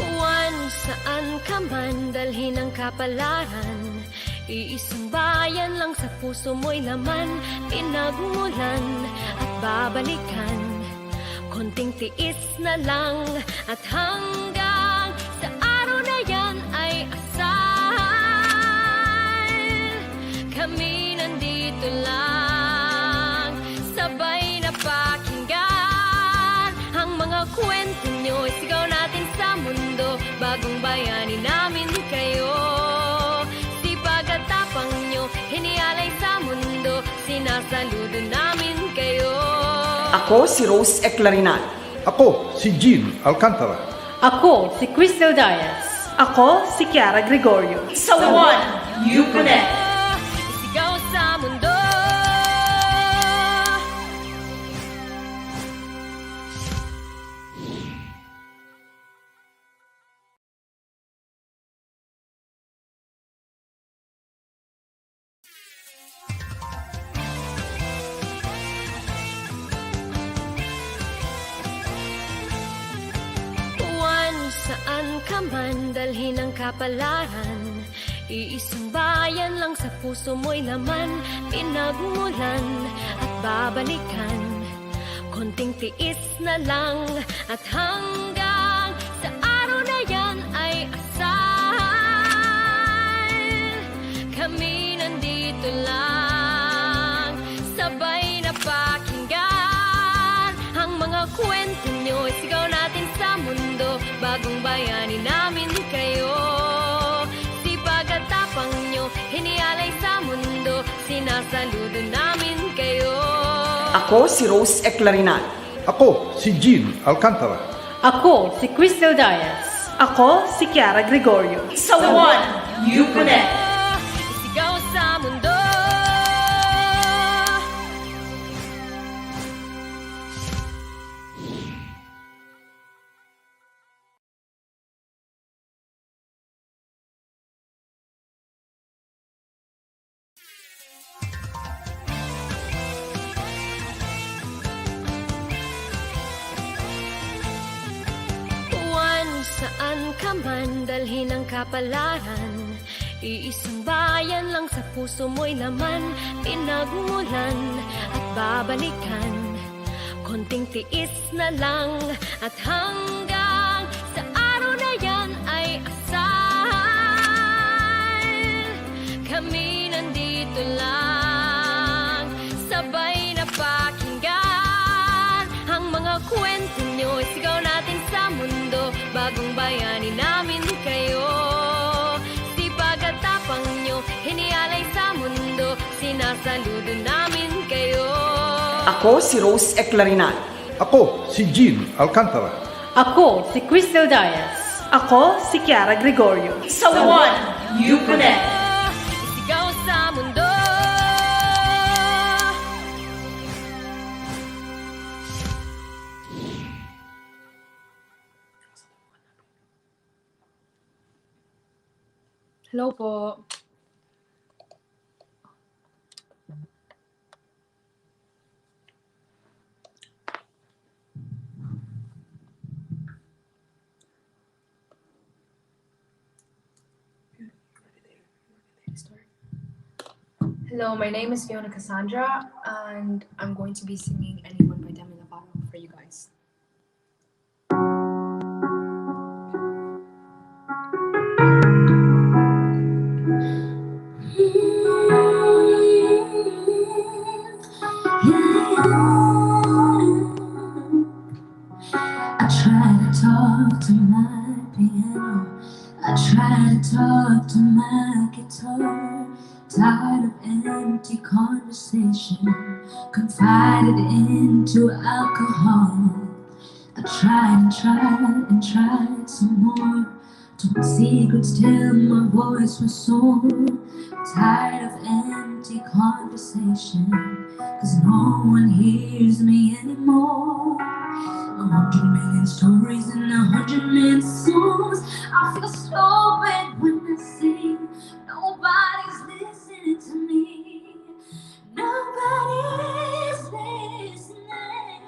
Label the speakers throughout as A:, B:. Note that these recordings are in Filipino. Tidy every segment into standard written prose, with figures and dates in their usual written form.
A: Juan, saan ka man dalhin ang kapalaran, iisang bayan lang sa puso mo'y laman, pinagmulan at babalikan. Konting tiis na lang at hanggang sa araw na yan ay asal. Kami nandito lang, sabay na pakinggan ang mga kwento nyo. Isigaw natin sa mundo, bagong bayani namin kayo. Sipag at tapang nyo, hinialay sa mundo, sinasaludo namin kayo.
B: Ako si Rose Eclarinal.
C: Ako si Gene Alcantara.
D: Ako si Crystal Dias.
E: Ako si Chiara Gregorio.
D: Sa Juan, you connect.
A: Isigaw sa mundo. Saan ka man dalhin ang kapalaran, iisang bayan lang sa puso mo'y laman, pinagmulan at babalikan. Konting tiis na lang at hanggang sa araw na yan ay asal. Kami nandito lang, sabay na pakinggan ang mga kwento nyo. Isigaw natin sa mundo, bagong bayani namin kayo. Sipag at tapang nyo, hinialay sa mundo, sinasaludo namin kayo.
B: Ako si Rose Eclarinal.
C: Ako si Gene Alcantara.
D: Ako si Crystal Dias.
E: Ako si Chiara Gregorio.
D: Sa Juan, you connect.
A: Isigaw sa mundo. Saan ka man dalhin ang kapalaran, iisang bayan lang sa puso mo'y laman, pinagmulan at babalikan. Konting tiis na lang at hanggang sa araw na yan ay asal. Kami nandito lang, sabay na pakinggan ang mga kwento nyo. Isigaw natin sa mundo, bagong bayani namin kayo. Sipag at tapang nyo, hinialay sa mundo, sinasaludo namin kayo.
B: Ako si Rose Eclarinal.
C: Ako si Gene Alcantara.
D: Ako si Crystal Dias.
E: Ako si Chiara Gregorio.
D: Sa Juan, you connect.
A: Isigaw sa mundo.
F: Hello po. Hello, my name is Fiona Cassandra, and I'm going to be singing Anyone by Demi Lovato for you guys.
A: Tired of empty conversation, confided into alcohol. I tried and tried and tried some more. Told secrets till my voice was sore. Tired of empty conversation, 'cause no one hears me anymore. 100 million stories and 100 million songs. I feel stupid when I sing. Nobody's listening to me. Nobody's listening.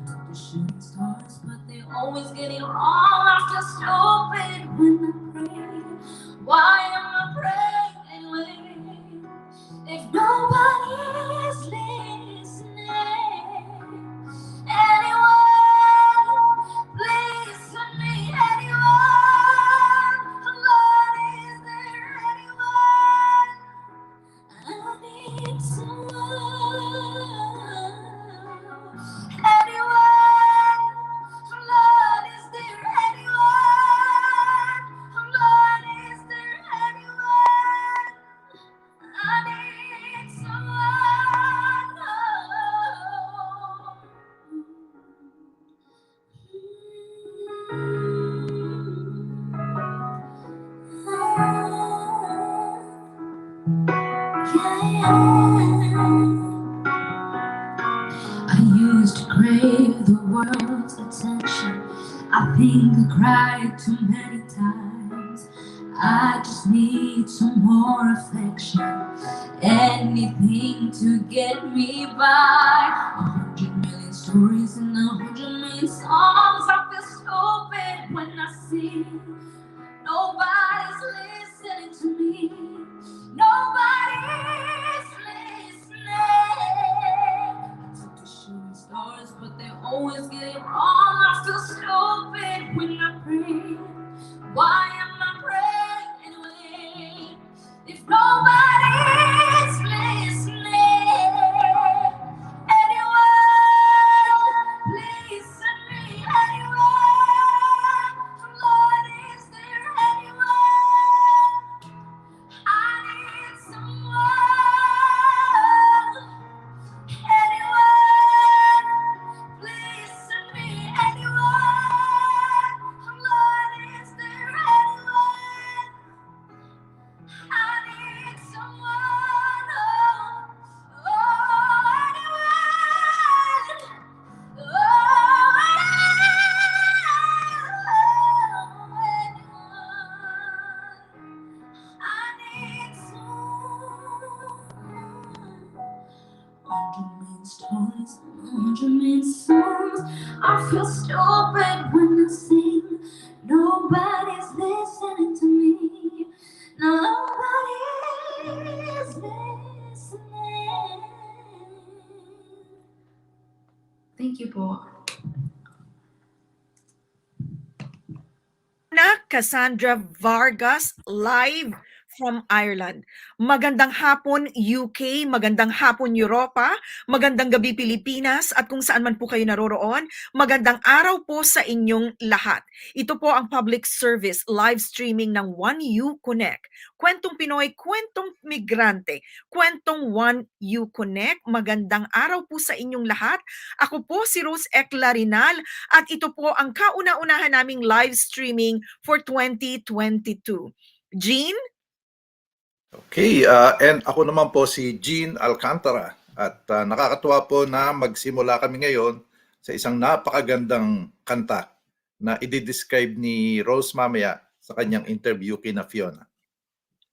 A: Took the shooting stars, but they always get it wrong. I feel stupid when I pray. Why am I praying anyway? If nobody's listening, anyone, please send me anyone. Lord, is there anyone? I need someone. Anyone? Lord, is there anyone? Lord, is there anyone? I need someone. I used to crave the world's attention. I think I cried too many times. I just need some more affection. Anything to get me by. 100 million stories and 100 million songs. I feel stupid when I sing. Nobody's listening to me. Nobody's listening. I took the shooting stars, but they always get it wrong. I feel stupid when I pray. Why am I praying anyway? If nobody's listening, anyone, please send me anyone. Lord, is there anyone? I need someone. Anyone, please send me anyone. Lord, is there anyone? I need someone. Oh, anyone. Stories, 100 million songs. I feel stupid when I sing. Nobody's listening to me. Nobody's listening. Thank you po.
G: Cassandra Vargas live from Ireland. Magandang hapon UK, magandang hapon Europa, magandang gabi Pilipinas at kung saan man po kayo naroroon, magandang araw po sa inyong lahat. Ito po ang public service live streaming ng 1U-Konek. Kwentong Pinoy, kwentong migrante, kwentong 1U-Konek. Magandang araw po sa inyong lahat. Ako po si Rose Eclarinal at ito po ang kauna-unahan naming live streaming for 2022. Gene?
C: Okay, and ako naman po si Gene Alcantara at nakakatuwa po na magsimula kami ngayon sa isang napakagandang kanta na i-describe ni Rose mamaya sa kanyang interview kina Fiona.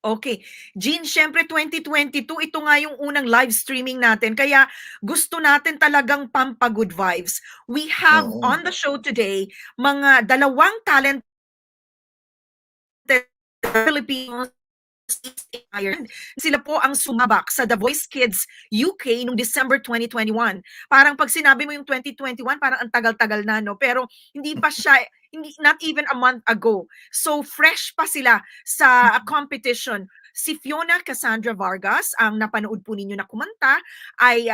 G: Okay. Gene, syempre 2022, ito nga yung unang live streaming natin. Kaya gusto natin talagang pampa-good vibes. We have on the show today mga dalawang talented Filipinos in Ireland. Sila po ang sumabak sa The Voice Kids UK noong December 2021. Parang pag sinabi mo yung 2021, parang ang tagal-tagal na, no? Pero hindi pa siya, not even a month ago. So fresh pa sila sa competition si Fiona Cassandra Vargas, ang napanood po ninyo na kumanta, ay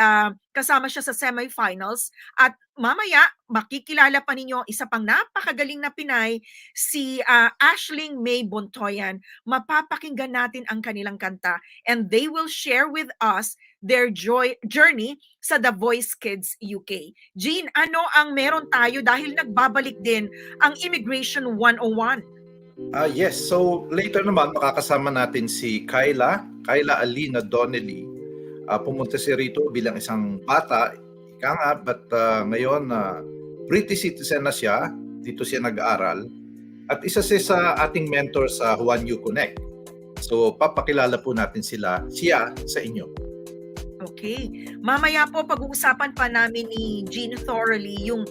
G: kasama siya sa semifinals. At mamaya, makikilala pa ninyo isa pang napakagaling na Pinay, si Aishling May Bontoyan. Mapapakinggan natin ang kanilang kanta and they will share with us their journey sa The Voice Kids UK. Gene, ano ang meron tayo dahil nagbabalik din ang Immigration 101?
C: Yes, so later naman makakasama natin si Kyla Alina Donnelly. Pumunta siya rito bilang isang bata, ika nga, but ngayon British citizen na siya, dito siya nag-aaral. At isa siya sa ating mentor sa Juan ka-Konek. So papakilala po natin siya sa inyo.
G: Okay. Mamaya po pag-uusapan pa namin ni Gene thoroughly yung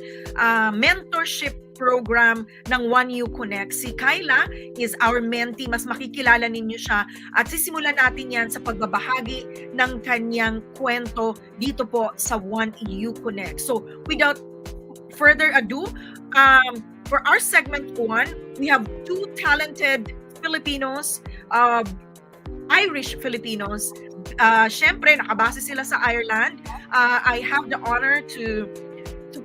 G: mentorship program ng One You Connect. Si Kyla is our mentee. Mas makikilala ninyo siya at sisimulan natin yan sa pagbabahagi ng kanyang kwento dito po sa One You Connect. So without further ado, for our segment 1, we have two talented Filipinos, Irish Filipinos. Syempre, nakabase sila sa Ireland. I have the honor to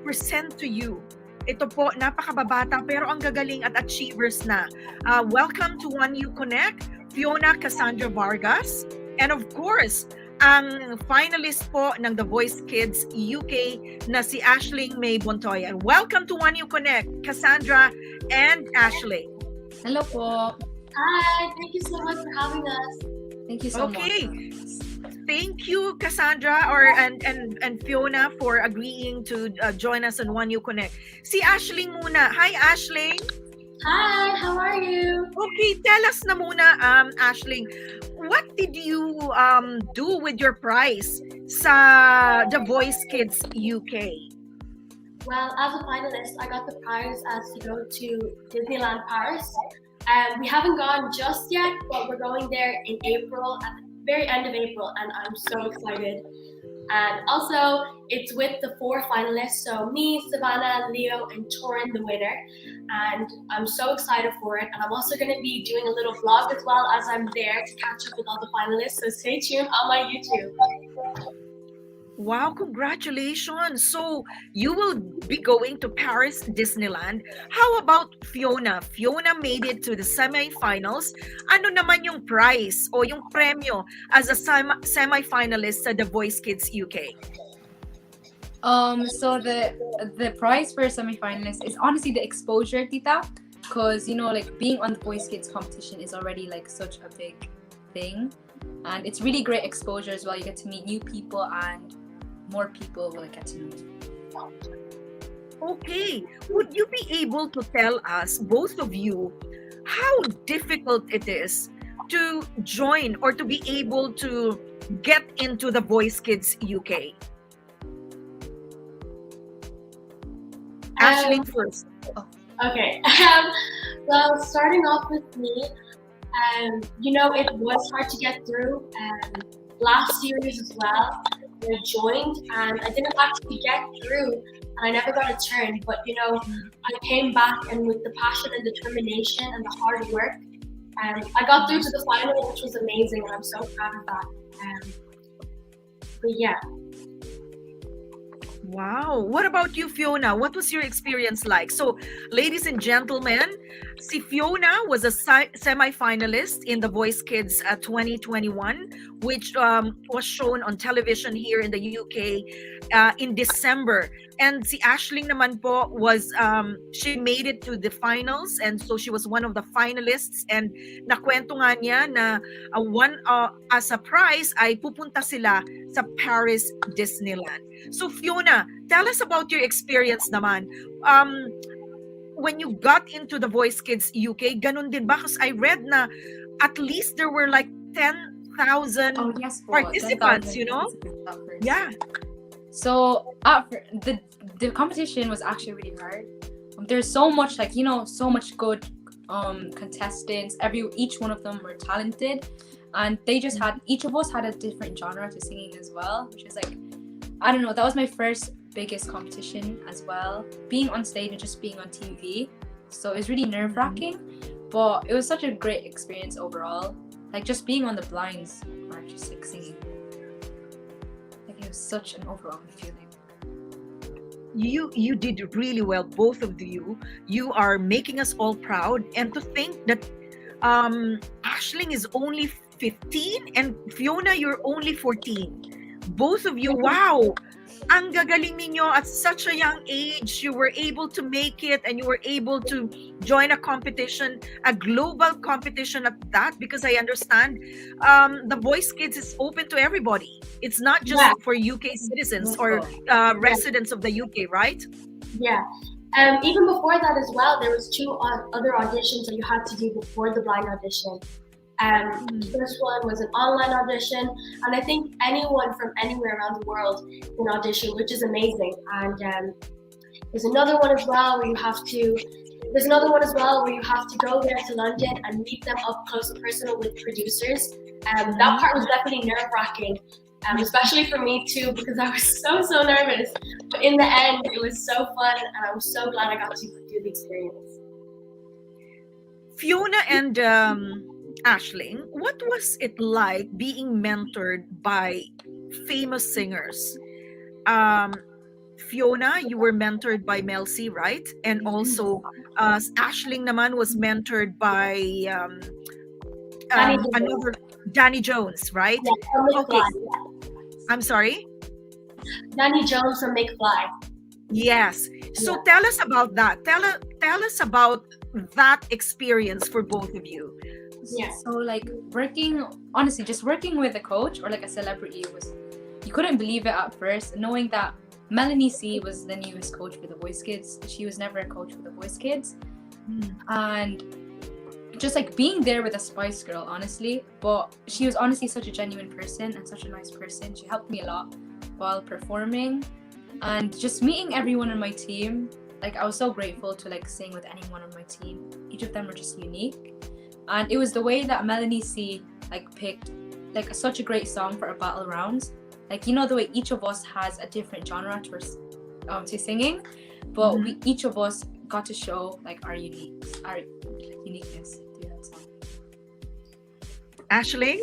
G: present to you. Ito po, napakababata pero ang gagaling at achievers na. Welcome to One You Connect, Fiona Cassandra Vargas. And of course, ang finalist po ng The Voice Kids UK na si Aishling May Bontoyan. Welcome to One You Connect, Cassandra and Aishling.
F: Hello po.
H: Hi, thank you so much for having us.
F: Thank you so much.
G: Thank you, Cassandra and Fiona for agreeing to join us on One You Connect. Si Aishling muna. Hi, Aishling.
H: Hi, how are you?
G: Okay, tell us na muna, Aishling, what did you do with your prize sa The Voice Kids UK?
H: Well, as a finalist, I got the prize as to go to Disneyland Paris. We haven't gone just yet, but we're going there in April, at the very end of April, and I'm so excited. And also, it's with the 4 finalists, so me, Savannah, Leo, and Torin, the winner. And I'm so excited for it. And I'm also going to be doing a little vlog as well as I'm there to catch up with all the finalists. So stay tuned on my YouTube.
G: Wow, congratulations. So you will be going to Paris Disneyland. How about Fiona? Fiona made it to the semifinals. Ano naman yung prize o yung premyo as a semifinalist sa The Voice Kids UK?
F: So the prize for a semi-finalist is honestly the exposure, Tita, because like being on the Voice Kids competition is already like such a big thing, and it's really great exposure as well. You get to meet new people and more people will get to know you.
G: Okay, would you be able to tell us, both of you, how difficult it is to join or to be able to get into the Voice Kids UK? Aishling first.
H: Okay. Well, starting off with me, it was hard to get through. Last series as well, I joined and I didn't actually get through and I never got a turn, but I came back and with the passion and determination and the hard work, I got through to the final, which was amazing, and I'm so proud of that. But yeah.
G: Wow. What about you, Fiona? What was your experience like? So, ladies and gentlemen, si Fiona was a semi-finalist in The Voice Kids 2021, which was shown on television here in the UK in December. And si Aishling naman po was, she made it to the finals, and so she was one of the finalists. And nakwento nga niya na as a prize ay pupunta sila sa Paris Disneyland. So Fiona, tell us about your experience naman. When you got into the Voice Kids UK, ganun din ba? Because I read na at least there were like 10,000 participants, 10, Yeah.
F: So the competition was actually really hard. There's so much so much good contestants. Each one of them were talented, and they just had, each of us had a different genre to singing as well, which is like, I don't know, that was my first biggest competition as well, being on stage and just being on TV. So it was really nerve-wracking, but it was such a great experience overall. like just being on the blinds or just like singing. Like it was such an overwhelming feeling.
G: You did really well, both of you. You are making us all proud. And to think that Aishling is only 15 and Fiona, you're only 14. Both of you, wow! Ang gagaling ninyo at such a young age. You were able to make it and you were able to join a competition, a global competition at that, because I understand the Voice Kids is open to everybody. It's not just
H: Yeah.
G: for UK citizens or residents of the UK, right?
H: Yeah. Even before that as well, there was two other auditions that you had to do before the blind audition. The first one was an online audition, and I think anyone from anywhere around the world can audition, which is amazing. And there's another one as well where you have to. There's another one as well where you have to go there to London and meet them up close and personal with producers. That part was definitely nerve-wracking, especially for me too, because I was so nervous. But in the end, it was so fun, and I was so glad I got to do the experience.
G: Fiona and Aishling, what was it like being mentored by famous singers? Fiona, you were mentored by Mel C, right? And also, Aishling naman was mentored by another Danny Jones, right?
H: Yeah, from Make
G: Okay.
H: Fly, yeah.
G: I'm sorry?
H: Danny Jones from Make Fly.
G: Yes. So
H: Yeah.
G: tell us about that. Tell us about that experience for both of you.
H: Yeah.
F: So like honestly, just working with a coach or like a celebrity you couldn't believe it at first, knowing that Melanie C was the newest coach for the Voice Kids. She was never a coach for the Voice Kids. And just like being there with a Spice Girl, honestly, but she was honestly such a genuine person and such a nice person. She helped me a lot while performing, and just meeting everyone on my team. Like I was so grateful to like sing with anyone on my team. Each of them were just unique. And it was the way that Melanie C like picked like such a great song for our battle rounds. Like, you know, the way each of us has a different genre to singing, but each of us got to show like our uniqueness through that song.
G: Aishling?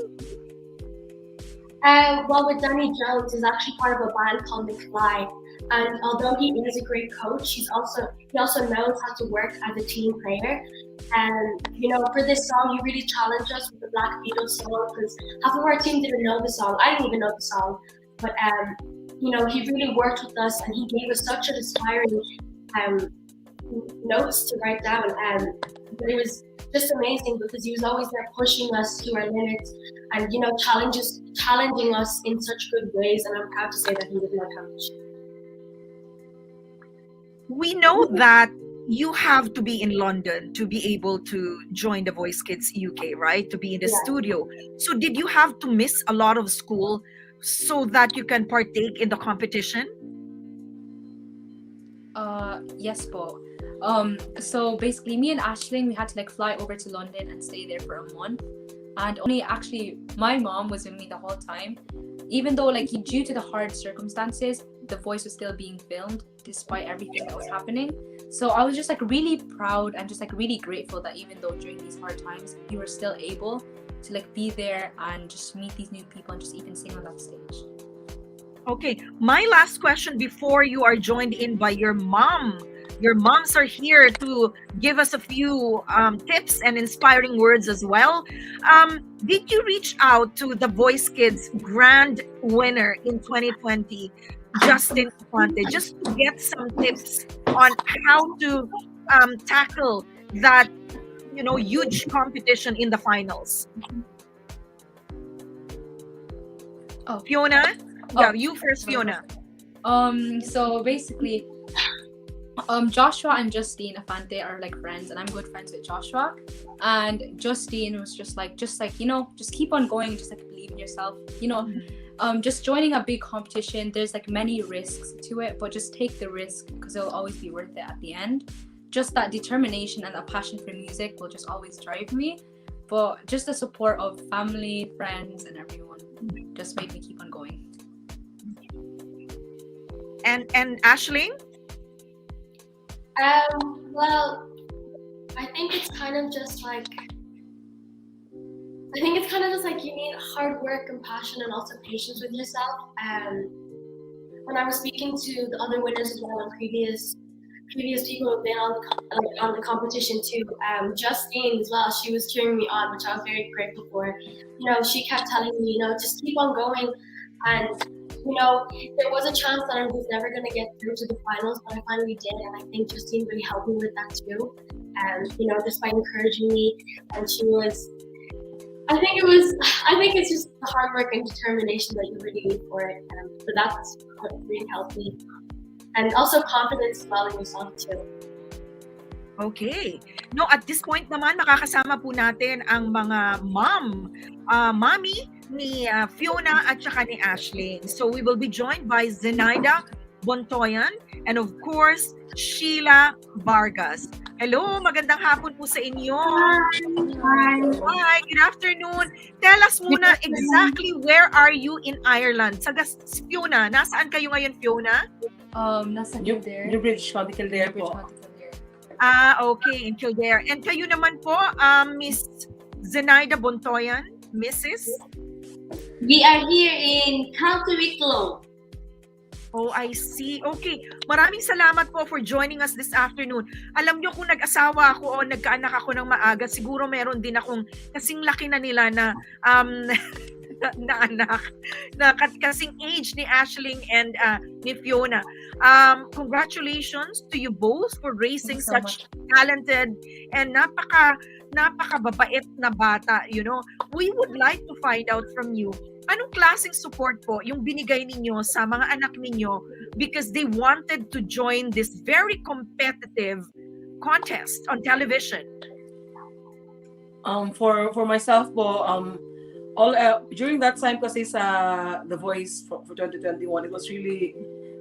H: Well, with Danny Jones, he's actually part of a band called McFly, and although he is a great coach, he also knows how to work as a team player. And you know, for this song, he really challenged us with the Black Beatles song, because half of our team didn't know the song. I didn't even know the song, but you know, he really worked with us, and he gave us such an inspiring notes to write down. But it was just amazing because he was always there pushing us to our limits, and you know, challenging us in such good ways. And I'm proud to say that he was my coach.
G: We know that you have to be in London to be able to join the Voice Kids UK, right? To be in the studio. So did you have to miss a lot of school so that you can partake in the competition?
F: Yes, po. So basically me and Aishling, we had to like fly over to London and stay there for a month. And only actually my mom was with me the whole time. Even though like due to the hard circumstances, the voice was still being filmed despite everything that was happening. So I was just like really proud and just like really grateful that even though during these hard times, we were still able to like be there and just meet these new people and just even sing on that stage.
G: Okay, my last question before you are joined in by your mom. Your moms are here to give us a few tips and inspiring words as well. Did you reach out to the Voice Kids grand winner in 2020, Justin Infante, just to get some tips on how to tackle that, you know, huge competition in the finals?
F: Oh,
G: Fiona? Yeah, you first, Fiona.
F: So basically, Joshua and Justine Infante are like friends, and I'm good friends with Joshua. And Justine was just like, you know, just keep on going, just like believe in yourself. You know, just joining a big competition, there's like many risks to it, but just take the risk because it'll always be worth it at the end. Just that determination and that passion for music will just always drive me. But just the support of family, friends, and everyone just made me keep on going.
G: And Aishling?
H: Well, I think it's kind of just like I think it's kind of just like you need hard work, compassion, and also patience with yourself. When I was speaking to the other winners as well, and previous people who've been on the competition too, Justine as well, she was cheering me on, which I was very grateful for. You know, she kept telling me, you know, just keep on going, and you know, there was a chance that I was never going to get through to the finals, but I finally did, and I think Justine really helped me with that too. You know, just by encouraging me, and she was. I think it's just the hard work and determination that you really need for it. But that's what really helped me. And also confidence as well in yourself too.
G: Okay. No, at this point naman, makakasama po natin ang mga mommy ni Fiona at saka ni Aishling. So we will be joined by Zenaida Bontoyan and of course, Sheila Vargas. Hello, magandang hapon po sa inyo. Hi, good afternoon. Tell us muna exactly where are you in Ireland? Fiona, nasaan kayo ngayon, Fiona?
F: Nasa
E: New
F: Kildare.
E: Bridge, County Kildare po.
G: Okay, in Kildare. And kayo naman po, Miss Zenaida Bontoyan, Mrs.
D: We are here in County Wicklow.
G: Oh, I see. Okay. Maraming salamat po for joining us this afternoon. Alam nyo, kung nag-asawa ako o nagkaanak ako ng maaga, siguro meron din akong kasing laki na nila na na anak, na kasing age ni Aishling and ni Fiona. Congratulations to you both for raising such talented and napakababait na bata, you know. We would like to find out from you, anong klaseng support po yung binigay ninyo sa mga anak ninyo because they wanted to join this very competitive contest on television?
E: For myself po, during that time kasi sa The Voice for 2021, it was really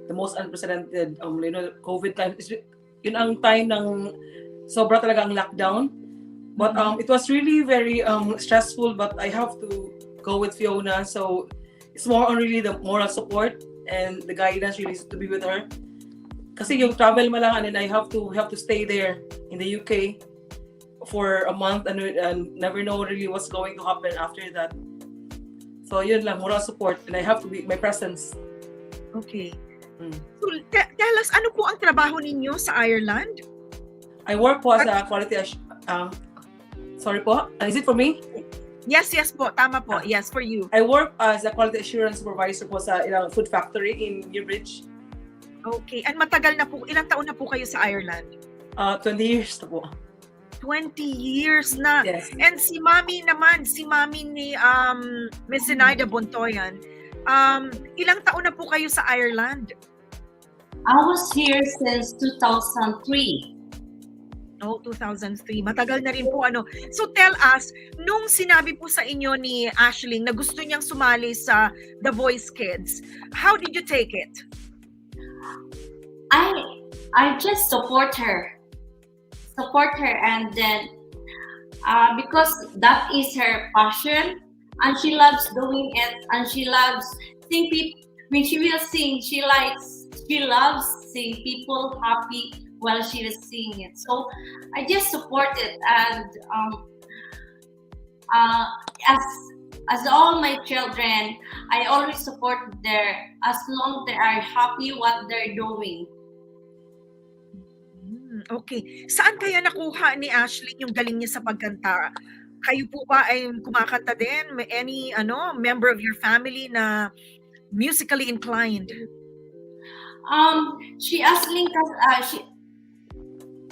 E: the most unprecedented you know, COVID time. Yun ang time ng sobra talaga ang lockdown. But it was really very stressful, but I have to go with Fiona, so it's more on really the moral support and the guidance really to be with her. Kasi yung travel mo lang, and then I have to stay there in the UK for a month and never know really what's going to happen after that. So yun lang, moral support, and I have to be my presence.
G: Okay. So tell us, ano po ang trabaho ninyo sa Ireland?
E: I work po as a quality sorry po, is it for me?
G: Yes po, tama po. Yes, for you.
E: I work as a quality assurance supervisor po sa ilang food factory in Newbridge.
G: Okay. And matagal na po, ilang taon na po kayo sa Ireland?
E: 20 years na po.
G: 20 years na.
E: Yes.
G: And si Mami ni Miss Zenaida Bontoyan, ilang taon na po kayo sa Ireland?
D: I was here since 2003.
G: Oh, 2003. Matagal na rin po ano. So tell us, nung sinabi po sa inyo ni Aishling na gusto niyang sumali sa The Voice Kids, how did you take it?
D: I just support her, and then because that is her passion, and she loves doing it, and she loves seeing people. When she will sing, she loves seeing people happy while she was singing it. So I just support it, and as all my children, I always support as long they are happy what they're doing.
G: Okay. Saan kaya nakuha ni Aishling yung galing niya sa pagkanta? Kayo po ba ay kumakanta din? May any member of your family na musically inclined?
D: Aishling,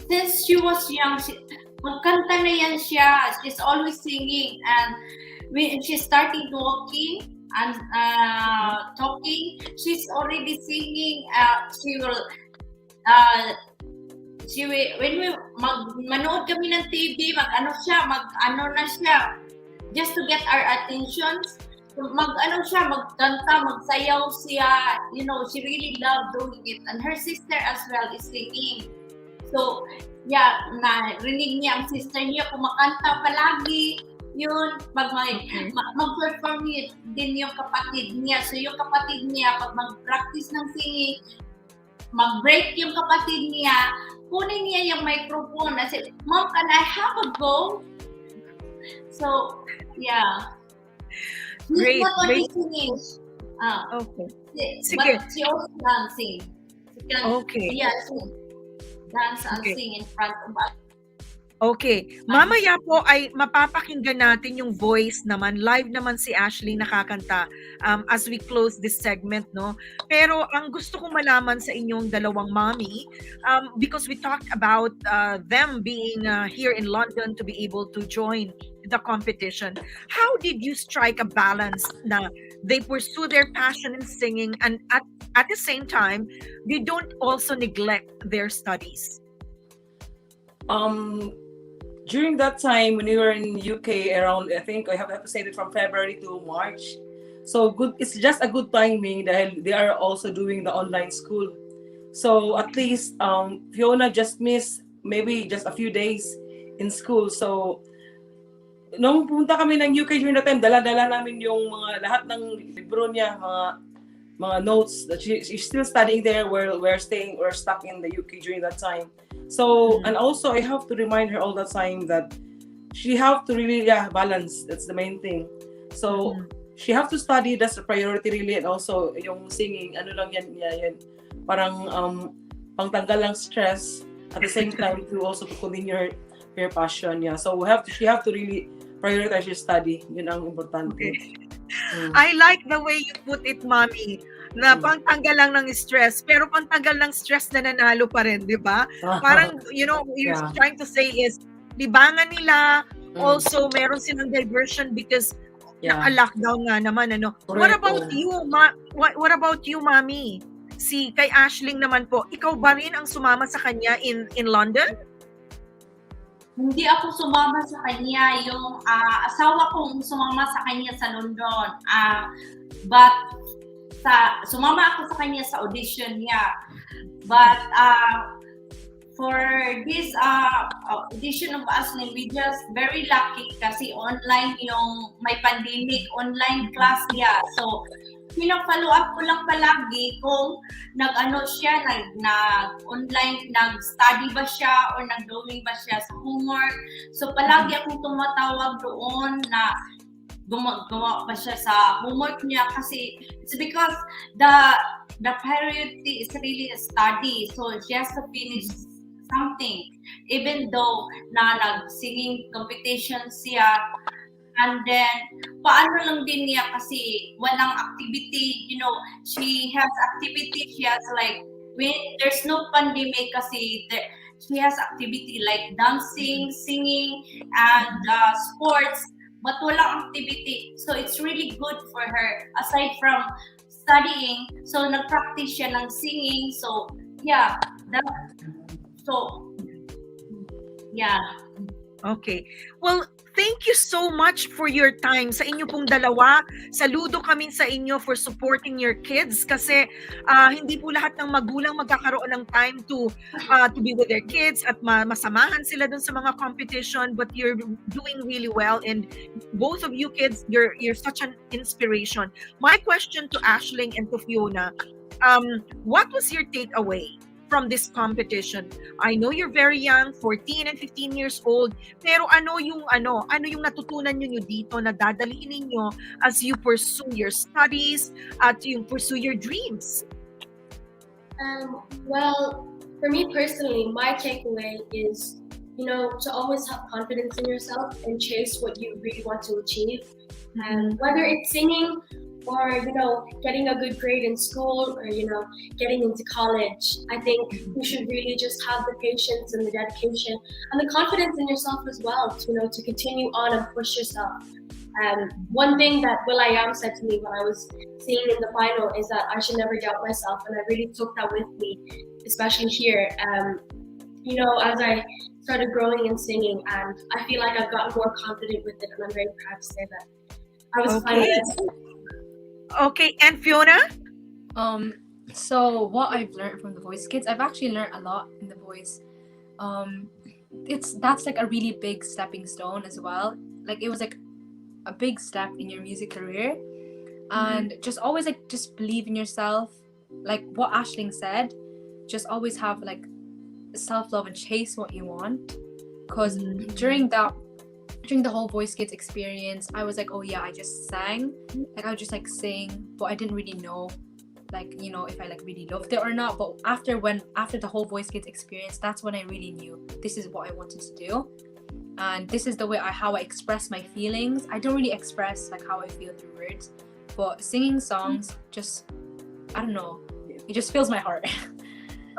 D: since she was young, magkanta na yan siya. She's always singing, and when she started walking and talking, she's already singing. When we manood kami ng TV, mag-ano na siya, just to get our attention. Magkanta, magsayaw siya. You know, she really loved doing it, and her sister as well is singing. So, yeah, narinig niya ang sister niya kumakanta palagi. Yun, mag-perform din yung kapatid niya. So, yung kapatid niya, pag mag-practice ng singing, mag-break yung kapatid niya, kunin niya yung microphone. I said, Mom, can I have a go? So, yeah. She's
G: Great,
D: not only
G: great.
D: singing,
G: Okay.
D: but
G: Sige.
D: she also dancing. She can,
G: Okay.
D: yeah, she dance and
G: Okay.
D: sing in front of us.
G: Okay. Mamaya po ay mapapakinggan natin yung voice naman. Live naman si Aishling nakakanta as we close this segment, no? Pero ang gusto kong malaman sa inyong dalawang mommy, because we talked about them being here in London to be able to join the competition. How did you strike a balance na they pursue their passion in singing and at the same time, they don't also neglect their studies?
E: During that time when we were in UK around, I think I have to say that from February to March. So good, it's just a good timing dahil they are also doing the online school. So at least Fiona just missed maybe just a few days in school. So nung punta kami ng UK during that time, dala-dala namin yung mga lahat ng libro niya, mga notes that she's still studying there. We're stuck in the UK during that time. So and also I have to remind her all the time that she have to really balance. That's the main thing. So she have to study. That's the priority really, and also yung singing. Ano lang yan parang pangtanggal lang stress at the same time to also to continue her passion. Yeah. So she have to really prioritize your study. Yun ang importante.
G: Okay. I like the way you put it, Mommy, na pangtanggal lang ng stress, pero pangtanggal ng stress na nanalo pa rin, di ba? Parang, you're trying to say is, libangan nila, also meron silang diversion because naka-lockdown nga naman, ano. What about you, what about you, Mommy? Kay Aishling naman po, ikaw ba rin ang sumama sa kanya in London?
D: Hindi ako sumama sa kanya, yung asawa kong sumama sa kanya sa London. But sumama ako sa kanya sa audition niya. But for this audition of Aishling, we just very lucky kasi online yung may pandemic, online class niya. So pina-follow up ko lang palagi kung nag-ano siya, nag-online, nag-study ba siya or nag-drawing ba siya sa homework. So palagi akong tumatawag doon na gumagawa ba siya sa homework niya kasi it's because the priority is really a study. So she has to finish something. Even though na nag-singing competition siya, and then, paano lang din niya kasi walang activity, she has activity, she has like, when there's no pandemic kasi she has activity like dancing, singing, and sports, but walang activity. So it's really good for her, aside from studying, so nag-practice siya ng singing, so yeah,
G: Okay. Well, thank you so much for your time. Sa inyo pong dalawa, saludo kami sa inyo for supporting your kids kasi hindi po lahat ng magulang magkakaroon ng time to be with their kids at masamahan sila dun sa mga competition, but you're doing really well, and both of you kids, you're such an inspiration. My question to Aishling and to Fiona, what was your takeaway from this competition? I know you're very young, 14 and 15 years old, pero ano yung natutunan niyo dito na dadalhin ninyo as you pursue your studies, at you pursue your dreams?
H: Well, for me personally, my takeaway is, to always have confidence in yourself and chase what you really want to achieve. And whether it's singing or, getting a good grade in school or, getting into college, I think you should really just have the patience and the dedication and the confidence in yourself as well, to continue on and push yourself. One thing that will.i.am said to me when I was singing in the final is that I should never doubt myself, and I really took that with me, especially here. As I started growing and singing, and I feel like I've gotten more confident with it, and I'm very proud to say that I was finalist.
G: Okay, and Fiona?
F: So what I've learned from The Voice Kids, I've actually learned a lot in The Voice. That's like a really big stepping stone as well. Like it was like a big step in your music career, and just always just believe in yourself. Like what Aishling said, just always have like self-love and chase what you want. Because during that during the whole Voice Kids experience, I was like, oh yeah, I just sang. Like I would just like sing, but I didn't really know, like, you know, if I like really loved it or not. But after the whole Voice Kids experience, that's when I really knew this is what I wanted to do. And this is the way how I express my feelings. I don't really express like how I feel through words, but singing songs just, I don't know, it just fills my heart.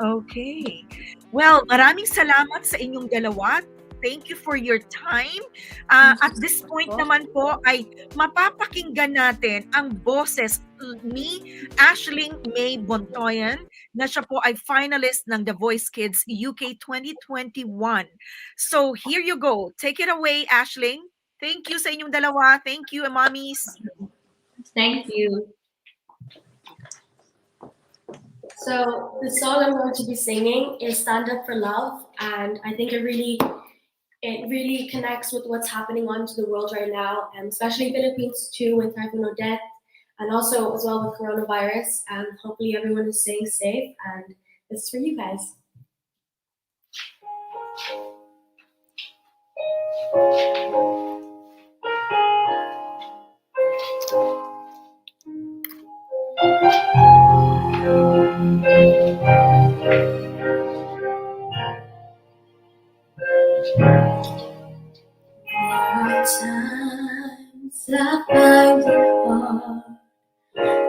G: Okay. Well, maraming salamat sa inyong dalawa. Thank you for your time. At this point naman po ay mapapakinggan natin ang boses ni Aishling May Bontoyan na siya po ay finalist ng The Voice Kids UK 2021. So here you go. Take it away, Aishling. Thank you sa inyong dalawa. Thank you, mommies.
D: Thank you.
H: So the song I'm going to be singing is "Stand Up for Love," and I think it really connects with what's happening on to the world right now, and especially Philippines too, with Typhoon Odette, and also as well with coronavirus. And hopefully everyone is staying safe. And this is for you guys. Times I find it hard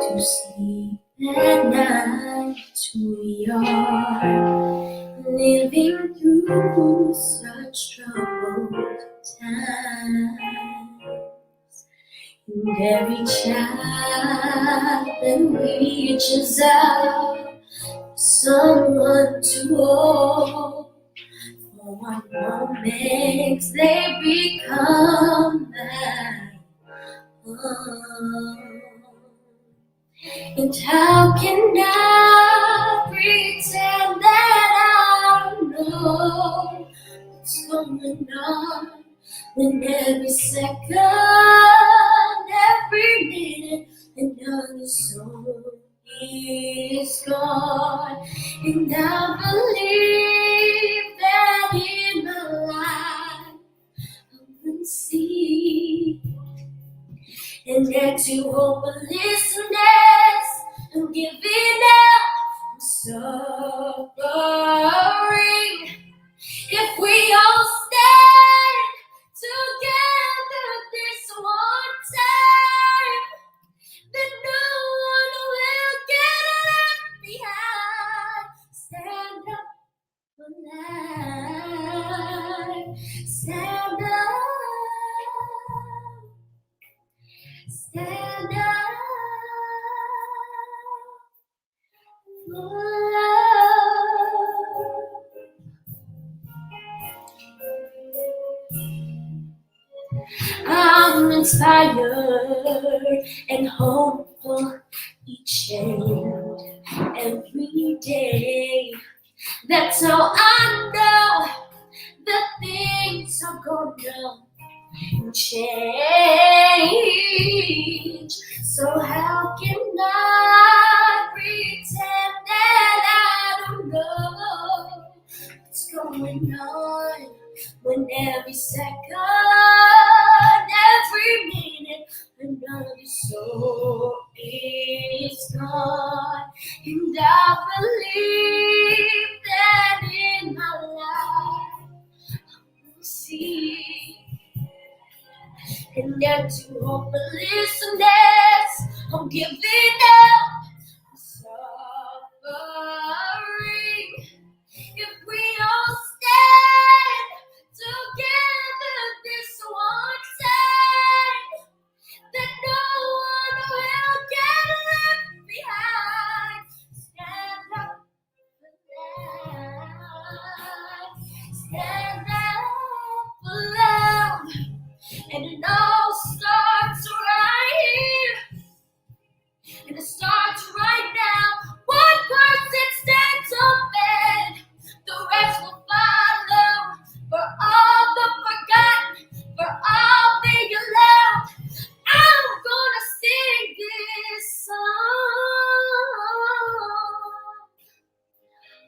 H: to sleep at night. We are living through such troubled times, and every child that reaches out, someone to hold. For one moment they become mine. And how can I pretend that I don't know what's going on when every second, every minute, another soul is gone? And I believe that in my life I will see, and that to hopelessness I'm giving up, I'm suffering. If we all stand together this one time, then no one will get left behind. Stand up for life. Stand up. Stand up for love. I'm inspired and hopeful each and every day. That's how I know that things are gonna change. So how can I pretend that I don't know what's going on when every second, every minute, another soul is gone? And I believe that in my life I'll see, and yet to hopelessness I'm giving up, I'm suffering. If we all stand together this one time, then no one will get left behind. Stand up for life. Stand up for love. And it all starts right here. And it starts right now. One person stands up and the rest will follow. For all the forgotten, for all the loved, I'm gonna sing this song.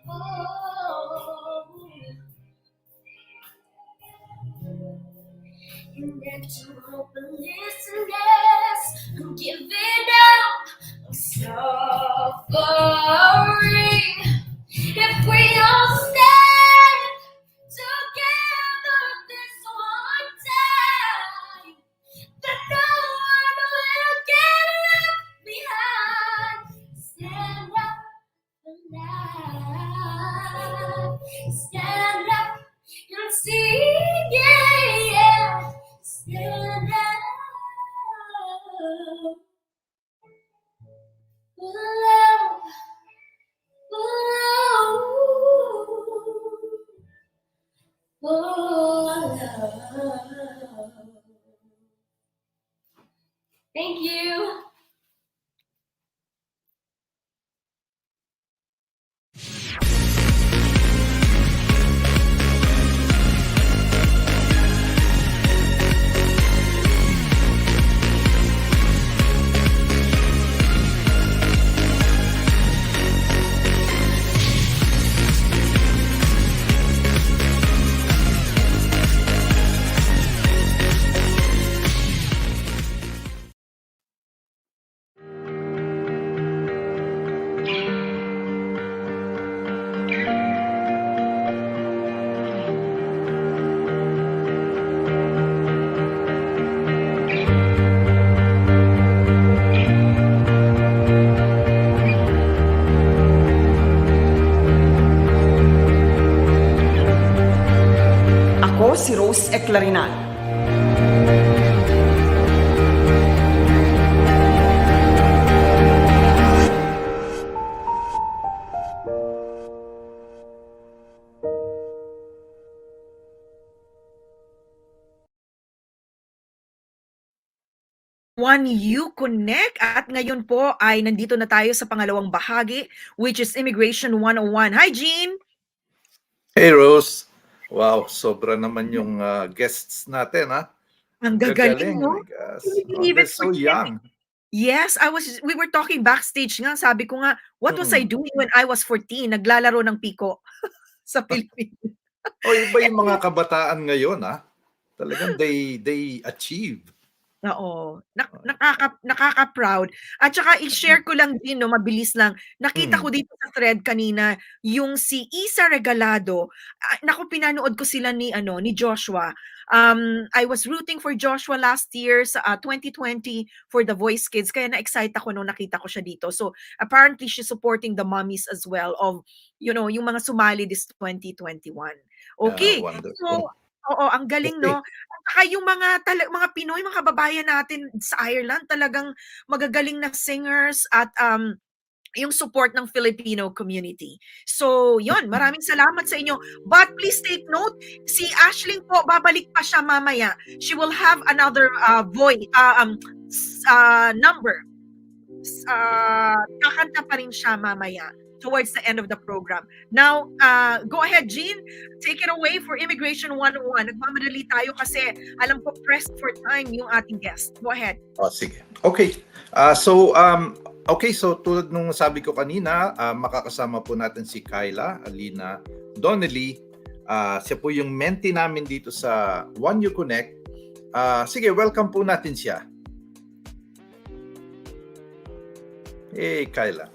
H: Oh. And
A: to listen, yes, I'm giving up, I'm suffering. If we all stand together this one time, then no one will get left behind. Stand up alive, stand up and sing, yeah, yeah. Stand up, love, love. Thank you.
B: Ako si Rose Eclarinal.
G: Juan, you connect. At ngayon po ay nandito na tayo sa pangalawang bahagi, which is Immigration 101. Hi, Gene!
C: Hey Rose. Wow, sobra naman yung guests natin, ha?
G: Ang gagaling, no?
C: My gosh.
G: Can you
C: Oh,
G: believe
C: they're
G: it?
C: so young.
G: Yes, we were talking backstage nga. Sabi ko nga, what was I doing when I was 14? Naglalaro ng piko sa Pilipinas.
C: Oh, iba yung mga kabataan ngayon, ha? Talagang they achieve.
G: Oo, nakaka-proud. At saka i-share ko lang din 'no, mabilis lang. Nakita ko dito sa thread kanina yung si Isa Regalado. Naku, pinanood ko sila ni Joshua. I was rooting for Joshua last year sa 2020 for the Voice Kids, kaya na-excite ako nung nakita ko siya dito. So apparently she's supporting the mommies as well of yung mga sumali this 2021. Okay.
C: Wonderful.
G: So oo, ang galing,
C: Okay.
G: no? At saka yung mga Pinoy, mga kababayan natin sa Ireland, talagang magagaling na singers at yung support ng Filipino community. So, yon, maraming salamat sa inyo. But please take note, si Aishling po, babalik pa siya mamaya. She will have another number. Kakanta pa rin siya mamaya towards the end of the program. Now, go ahead, Gene. Take it away for Immigration 101. Nagmamadali tayo kasi alam ko pressed for time yung ating guest. Go ahead.
C: Oh, sige. Okay. So tulad nung sabi ko kanina, makakasama po natin si Kyla Alina Donnelly. Siya po yung mentee namin dito sa One You Connect. Sige, welcome po natin siya. Hey, Kyla.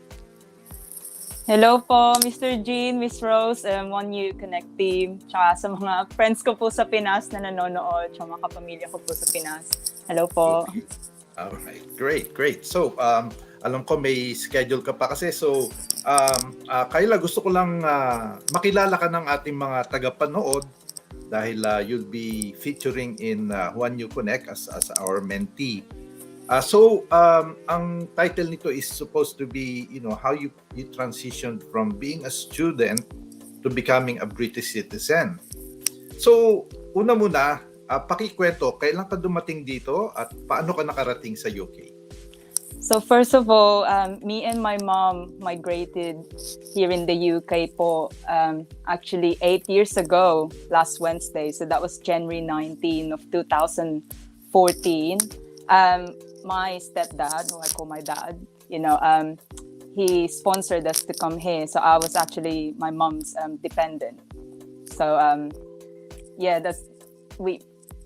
I: Hello po, Mr. Gene, Miss Rose, One You Connect team, tsaka sa mga friends ko po sa Pinas na nanonood, tsaka mga kapamilya ko po sa Pinas. Hello po.
C: Okay. Alright, great. So, alam ko may schedule ka pa kasi. So, Kyla, gusto ko lang makilala ka ng ating mga tagapanood dahil you'll be featuring in One You Connect as our mentee. So, ang title nito is supposed to be, how you transitioned from being a student to becoming a British citizen. So, una muna, pakikwento, kailan ka dumating dito at paano ka nakarating sa UK?
I: So first of all, me and my mom migrated here in the UK po actually 8 years ago, last Wednesday. So that was January 19 of 2014. My stepdad, who I call my dad, he sponsored us to come here. So I was actually my mom's dependent. So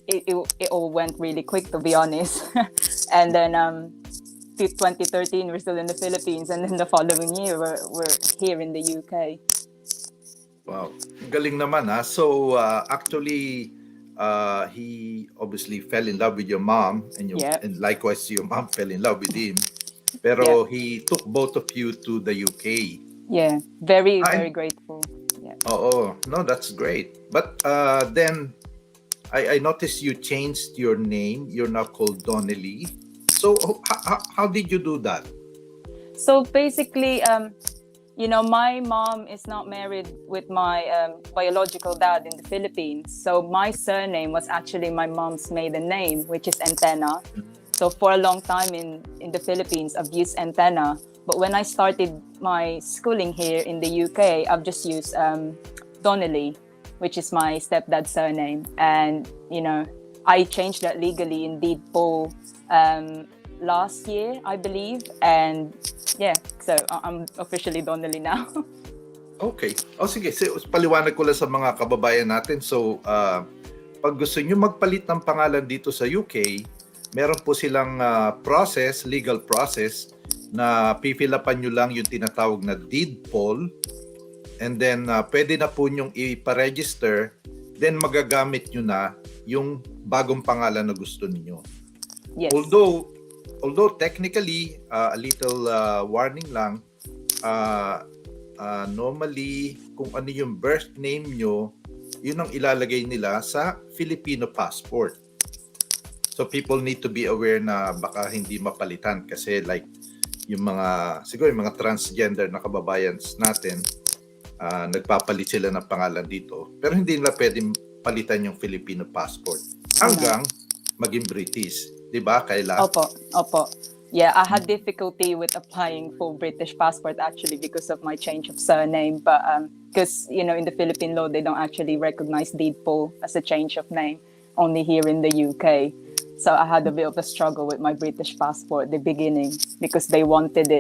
I: it all went really quick, to be honest. And then 2013 we're still in the Philippines, and then the following year we're here in the UK.
C: Wow. Galing naman ha. So actually he obviously fell in love with your mom and and likewise your mom fell in love with him. Pero he took both of you to the UK.
I: Yeah, very grateful. Yeah.
C: Oh, no, that's great. But then I noticed you changed your name. You're now called Donnelly. So how did you do that?
I: So basically, my mom is not married with my biological dad in the Philippines. So my surname was actually my mom's maiden name, which is Antenna. So for a long time in the Philippines, I've used Antenna. But when I started my schooling here in the UK, I've just used Donnelly, which is my stepdad's surname. And, I changed that legally in deed poll last year, I believe. And so I'm officially Donnelly now.
C: Okay. Sige. So, paliwanag ko lang sa mga kababayan natin. So, pag gusto nyo magpalit ng pangalan dito sa UK, meron po silang legal process, na pipilapan nyo lang yung tinatawag na deed poll, and then pwede na po nyong iparegister, then magagamit nyo na yung bagong pangalan na gusto niyo.
I: Yes.
C: Although technically, a little warning lang, normally kung ano yung birth name nyo, yun ang ilalagay nila sa Filipino passport. So people need to be aware na baka hindi mapalitan, kasi like yung mga transgender na kababayan natin, nagpapalit sila ng pangalan dito, pero hindi nila pwedeng palitan yung Filipino passport hanggang maging British, di ba, Kayla?
I: Opo. Yeah, I had difficulty with applying for British passport actually because of my change of surname, but because in the Philippine law they don't actually recognize deed poll as a change of name, only here in the UK. So I had a bit of a struggle with my British passport at the beginning because they wanted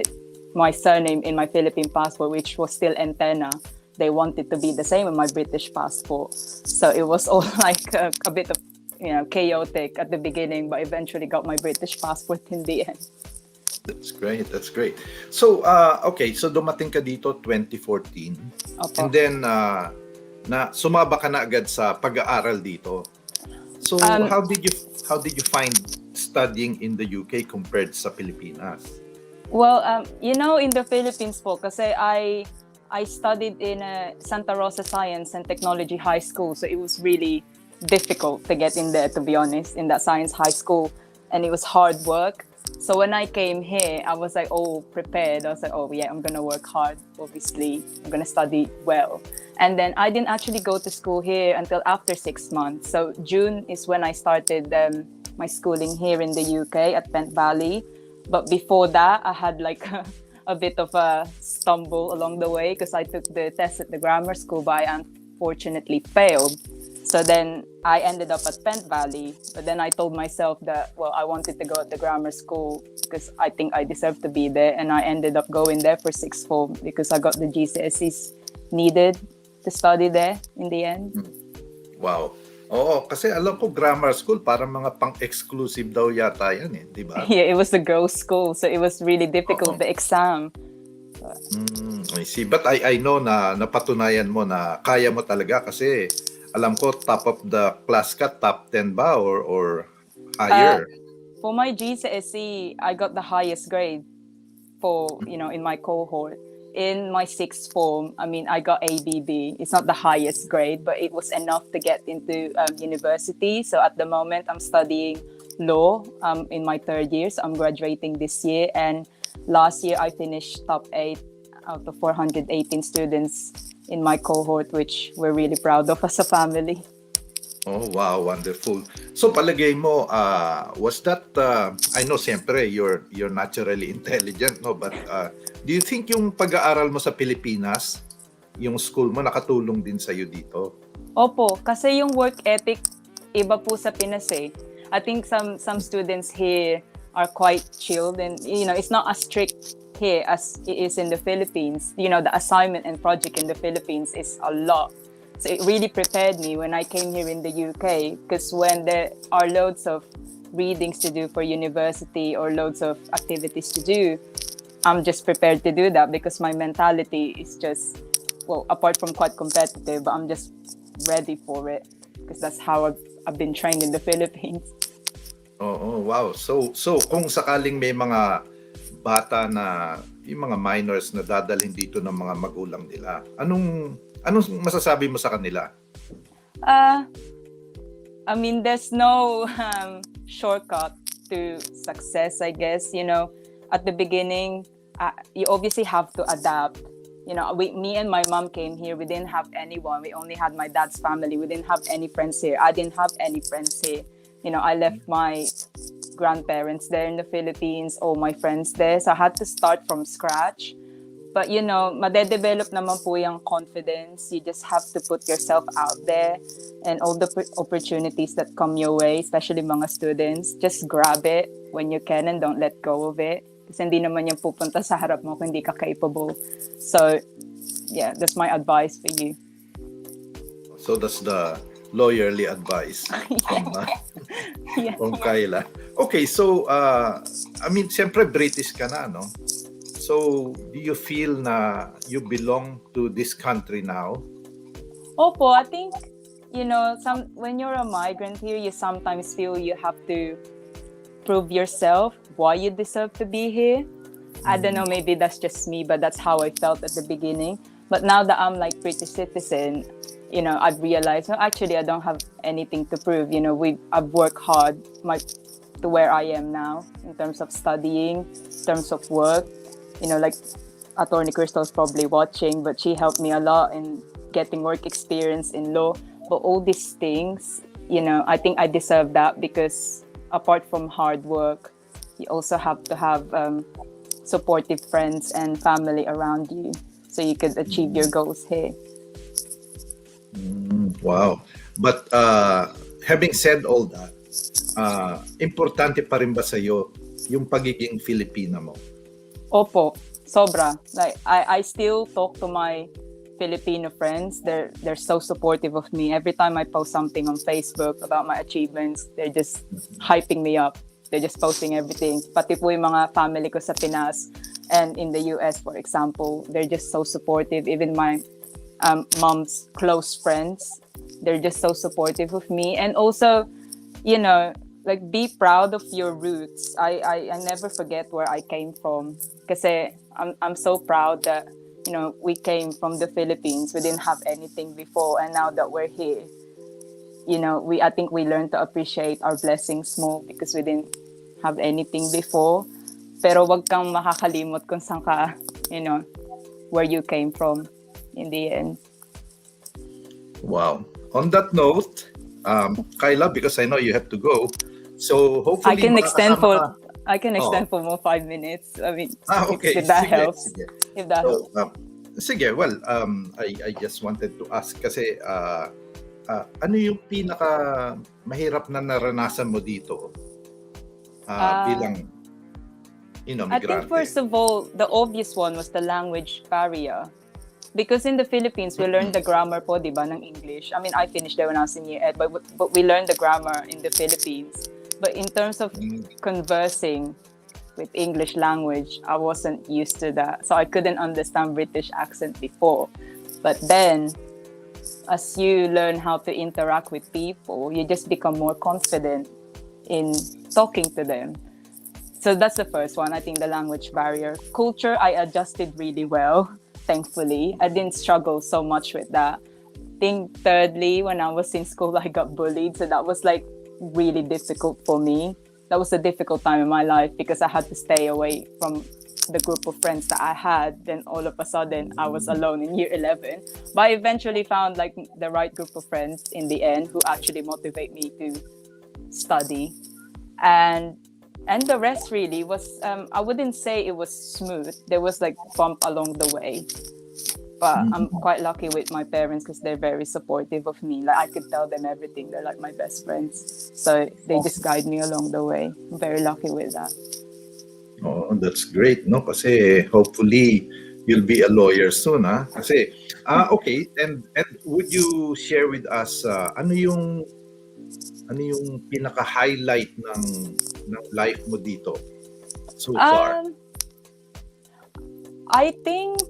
I: my surname in my Philippine passport, which was still Antenna. They wanted to be the same with my British passport. So it was all like a bit of, chaotic at the beginning, but eventually got my British passport in the end.
C: That's great. So, okay. So dumating ka dito 2014.
I: Opo.
C: And then, sumaba ka na agad sa pag-aaral dito. So, how did you find studying in the UK compared sa Pilipinas?
I: Well, in the Philippines po, kasi I studied in Santa Rosa Science and Technology High School, so it was really difficult to get in there, to be honest, in that science high school, and it was hard work. So when I came here, I was like all prepared. I was like, oh yeah, I'm gonna work hard, obviously. I'm gonna study well. And then I didn't actually go to school here until after 6 months. So June is when I started my schooling here in the UK at Pent Valley. But before that, I had like a bit of a stumble along the way because I took the test at the grammar school, but I unfortunately failed. So then I ended up at Pent Valley, but then I told myself that, well, I wanted to go at the grammar school because I think I deserve to be there, and I ended up going there for sixth form because I got the GCSEs needed to study there in the end.
C: Wow. Oo, kasi alam ko grammar school parang mga pang-exclusive daw yata yan di ba?
I: Yeah, it was a girls' school, so it was really difficult, the exam.
C: I see. But I know na napatunayan mo na kaya mo talaga kasi alam ko top of the class ka, top 10 ba or higher?
I: For my GCSE, I got the highest grade for, in my cohort. In my sixth form, I got ABB. It's not the highest grade, but it was enough to get into university. So at the moment, I'm studying law in my third year. So I'm graduating this year. And last year, I finished top 8 out of 418 students in my cohort, which we're really proud of as a family.
C: Oh, wow, wonderful. So palagay mo, was that, I know siyempre you're naturally intelligent, no? But do you think yung pag-aaral mo sa Pilipinas, yung school mo, nakatulong din sa'yo dito?
I: Opo, kasi yung work ethic, iba po sa Pinas eh. I think some students here are quite chilled and, it's not as strict here as it is in the Philippines. The assignment and project in the Philippines is a lot. So it really prepared me when I came here in the UK, because when there are loads of readings to do for university or loads of activities to do, I'm just prepared to do that because my mentality is just, well, apart from quite competitive, but I'm just ready for it because that's how I've been trained in the Philippines.
C: Oh, wow. So kung sakaling may mga bata na yung mga minors na dadalhin dito ng mga magulang nila, anong masasabi mo sa kanila?
I: I mean, there's no shortcut to success, I guess. You know, at the beginning, you obviously have to adapt. You know, me and my mom came here. We didn't have anyone. We only had my dad's family. We didn't have any friends here. I didn't have any friends here. You know, I left my grandparents there in the Philippines, all my friends there. So I had to start from scratch. But, you know, madedevelop naman po yung confidence. You just have to put yourself out there, and all the opportunities that come your way, especially mga students, just grab it when you can and don't let go of it. Kasi hindi naman yung pupunta sa harap mo kung hindi ka capable. So, yeah, that's my advice for you.
C: So that's the lawyerly advice from Kyla. Okay, so, I mean, siyempre British ka na, no? So, do you feel na you belong to this country now?
I: Opo, I think, you know, when you're a migrant here, you sometimes feel you have to prove yourself why you deserve to be here. I don't know, maybe that's just me, but that's how I felt at the beginning. But now that I'm like British citizen, you know, I've realized, no, actually, I don't have anything to prove. You know, I've worked hard to where I am now in terms of studying, in terms of work. You know, like Attorney Crystal's probably watching, but she helped me a lot in getting work experience in law. But all these things, you know, I think I deserve that because apart from hard work, you also have to have supportive friends and family around you so you could achieve your goals here.
C: Wow. But having said all that, importante pa rin ba sa'yo yung pagiging Filipina mo?
I: Opo, sobra. Like I still talk to my Filipino friends. They're so supportive of me. Every time I post something on Facebook about my achievements, they're just hyping me up. They're just posting everything. Pati po yung mga family ko sa Pinas and in the US, for example, they're just so supportive. Even my mom's close friends, they're just so supportive of me. And also, you know, like be proud of your roots. I never forget where I came from. Kasi I'm so proud that, you know, we came from the Philippines. We didn't have anything before, and now that we're here, you know, I think we learned to appreciate our blessings more because we didn't have anything before. Pero wag kang makakalimot kung saan ka, you know, where you came from in the end.
C: Wow. On that note, Kyla, because I know you have to go, so hopefully
I: I can extend
C: makakasama ka.
I: for more 5 minutes. I mean,
C: Okay.
I: if that
C: Sige,
I: helps.
C: sige.
I: If that
C: So,
I: helps.
C: sige, well, I just wanted to ask kasi ano yung pinaka mahirap na naranasan mo dito bilang, you know,
I: I think
C: migrante?
I: first of all, the obvious one was the language barrier. Because in the Philippines, we learned the grammar po, di ba, ng English. I mean, I finished there when I was in year 8, but we learned the grammar in the Philippines. But in terms of conversing with English language, I wasn't used to that. So I couldn't understand British accent before. But then, as you learn how to interact with people, you just become more confident in talking to them. So that's the first one, I think, the language barrier. Culture, I adjusted really well, thankfully. I didn't struggle so much with that. I think thirdly, when I was in school, I got bullied. So that was like really difficult for me. That was a difficult time in my life because I had to stay away from the group of friends that I had. Then all of a sudden, I was alone in year 11. But I eventually found like the right group of friends in the end who actually motivate me to study. And the rest really was, I wouldn't say it was smooth. There was like bump along the way. But I'm quite lucky with my parents because they're very supportive of me. Like I could tell them everything. They're like my best friends. So they just guide me along the way. I'm very lucky with that.
C: Oh, that's great, no? Kasi hopefully you'll be a lawyer soon, ha? Kasi Okay, and would you share with us ano yung pinaka-highlight ng life mo dito so far?
I: I think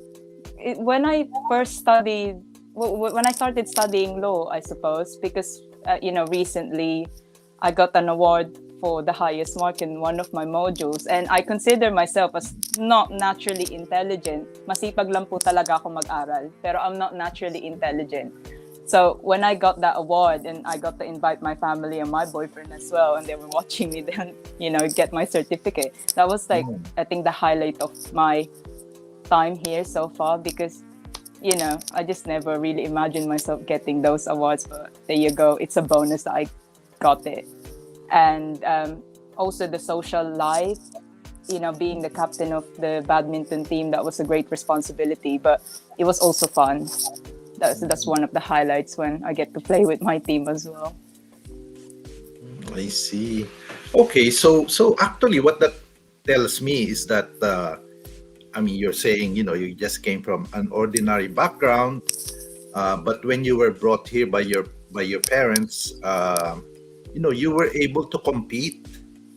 I: when I first studied, when I started studying law, I suppose, because recently I got an award for the highest mark in one of my modules, and I consider myself as not naturally intelligent. Masipag lang po talaga ako mag-aral, pero I'm not naturally intelligent. So when I got that award and I got to invite my family and my boyfriend as well, and they were watching me then, get my certificate. That was like, I think the highlight of my time here so far, because, I just never really imagined myself getting those awards, but there you go. It's a bonus that I got it. And also the social life, being the captain of the badminton team, that was a great responsibility, but it was also fun. That's one of the highlights when I get to play with my team as well.
C: I see. Okay, so actually what that tells me is that you're saying, you just came from an ordinary background, but when you were brought here by your parents, you were able to compete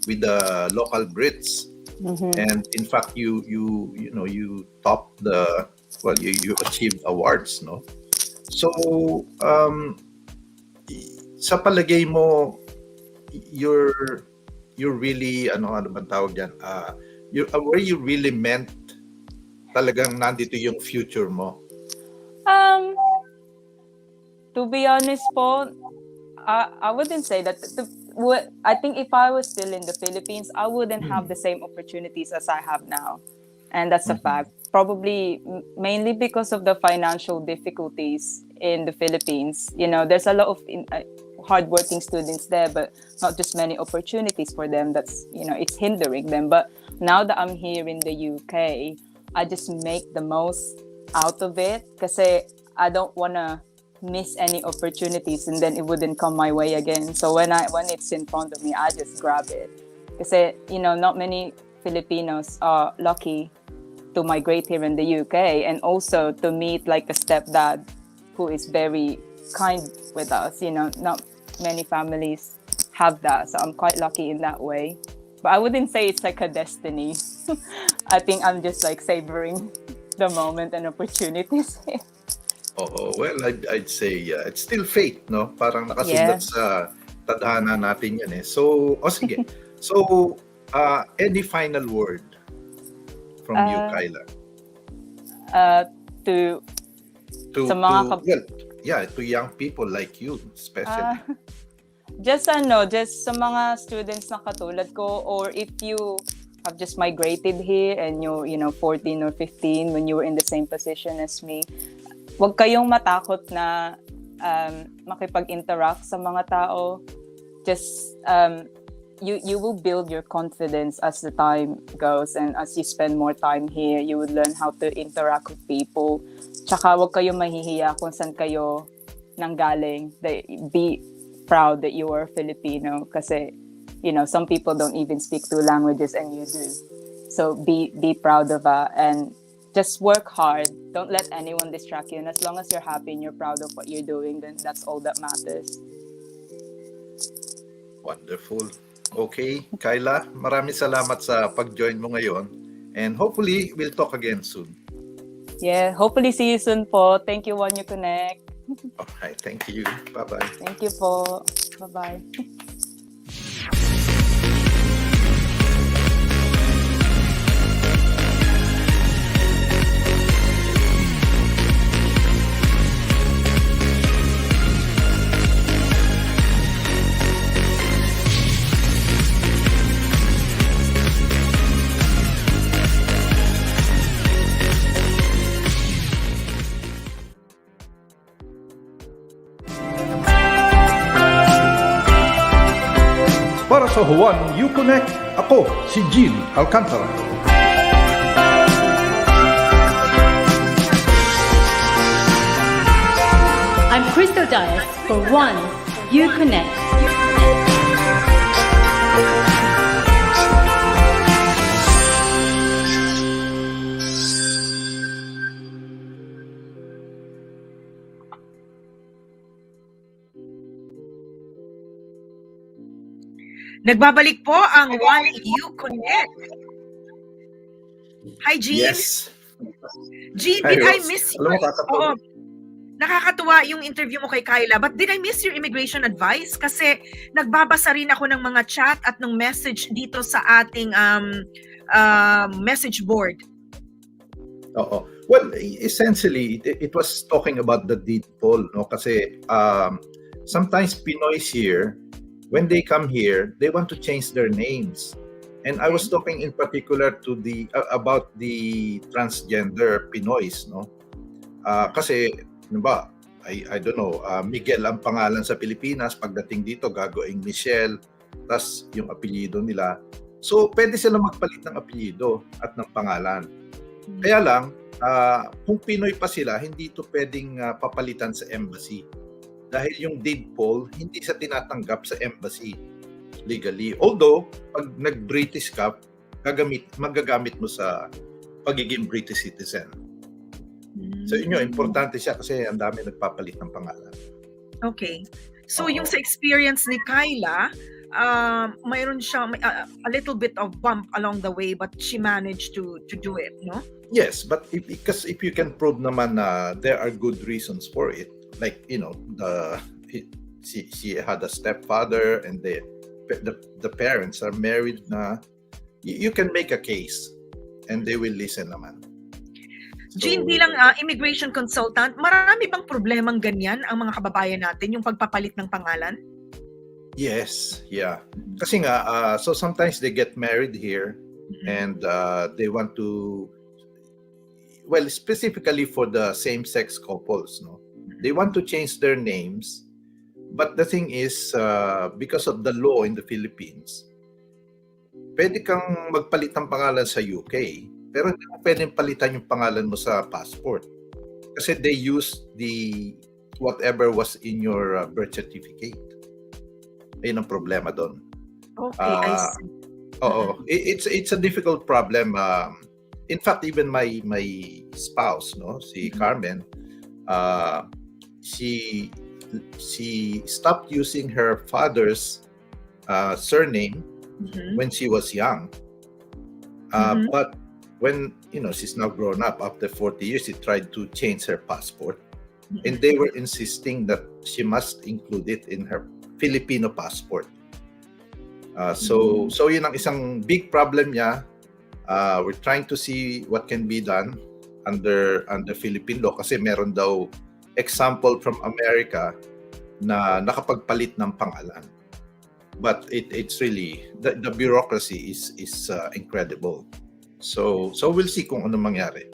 C: with the local Brits, and in fact you topped you achieved awards, no? So sa palagay mo, you're really ano bang tawag diyan? Were you really meant talagang nandito yung future mo?
I: To be honest po, I wouldn't say that. I think if I was still in the Philippines, I wouldn't have the same opportunities as I have now. And that's a fact. Probably mainly because of the financial difficulties in the Philippines. There's a lot of hardworking students there, but not just many opportunities for them. That's, it's hindering them. But now that I'm here in the UK, I just make the most out of it, kasi I don't want to miss any opportunities and then it wouldn't come my way again. So when it's in front of me, I just grab it. Kasi, not many Filipinos are lucky to migrate here in the UK, and also to meet like a stepdad who is very kind with us. Not many families have that. So I'm quite lucky in that way. But I wouldn't say it's like a destiny. I think I'm just like savoring the moment and opportunities.
C: Oh, well, I'd say it's still fate, no? Parang nakasulat sa tadhana natin yan eh. So, sige. So, any final word from you, Kyla?
I: To
C: young people like you, especially.
I: Just sa mga students na katulad ko, or if you have just migrated here and you're 14 or 15 when you were in the same position as me, huwag kayong matakot na makipag-interact sa mga tao. Just you will build your confidence as the time goes, and as you spend more time here, you will learn how to interact with people. Tsaka huwag kayong mahihiya kung saan kayo nanggaling. Be proud that you are Filipino, kasi some people don't even speak two languages and you do. So be proud of that, and just work hard. Don't let anyone distract you, and as long as you're happy and you're proud of what you're doing, then that's all that matters.
C: Wonderful. Okay, Kyla, maraming salamat sa pag-join mo ngayon, and hopefully we'll talk again soon.
I: Yeah, hopefully see you soon po. Thank you, Juan, you connect.
C: Okay, thank you. Bye-bye.
I: Thank you po. Bye-bye.
C: Para sa Juan, you connect. Ako, si Gene Alcantara.
J: I'm Crystal Dias for Juan, you connect.
G: Nagbabalik po ang ka-Konek. Hi, Gene.
C: Yes.
G: Gene,
C: Hi,
G: did I
C: Rose.
G: miss you?
C: Alam mo, kakatuwa.
G: Oo. Nakakatuwa yung interview mo kay Kyla, but did I miss your immigration advice? Kasi nagbabasa rin ako ng mga chat at ng message dito sa ating message board.
C: Oo. Well, essentially, it was talking about the deed poll, no? Kasi sometimes Pinoys here, when they come here, they want to change their names. And I was talking in particular to about the transgender Pinoys, no? Kasi, ano ba, I don't know, Miguel ang pangalan sa Pilipinas, pagdating dito, gagawing Michelle, tas yung apelyido nila. So, pwede sila magpalit ng apelyido at ng pangalan. Kaya lang, kung Pinoy pa sila, hindi ito pwedeng papalitan sa embassy. Dahil yung deed poll, hindi sa tinatanggap sa embassy legally. Although, pag nag-British ka, magagamit mo sa pagiging British citizen. So, yun importante siya kasi ang dami nagpapalit ng pangalan.
G: Okay. So, yung sa experience ni Kyla, mayroon siya a little bit of bump along the way, but she managed to do it, no?
C: Yes, but because if you can prove naman na there are good reasons for it, like, you know, she had a stepfather and the parents are married na, you can make a case and they will listen naman. So,
G: Gene, bilang immigration consultant, marami bang problemang ganyan ang mga kababayan natin, yung pagpapalit ng pangalan?
C: Yes, yeah. Kasi nga, so sometimes they get married here and they want to, well, specifically for the same-sex couples, no? They want to change their names, but the thing is, because of the law in the Philippines, pwede kang magpalit ng pangalan sa UK, pero hindi mo pwedeng palitan yung pangalan mo sa passport. Kasi they use the whatever was in your birth certificate. Ayun ang problema doon.
G: Okay, I see.
C: Oo. It's a difficult problem. In fact, even my spouse, no, si Carmen, she stopped using her father's surname when she was young. But when, you know, she's now grown up, after 40 years, she tried to change her passport. And they were insisting that she must include it in her Filipino passport. So yun ang isang big problem niya. We're trying to see what can be done under Philippine law kasi meron daw example from America na nakapagpalit ng pangalan. But it's really the bureaucracy is incredible. So we'll see kung ano mangyari.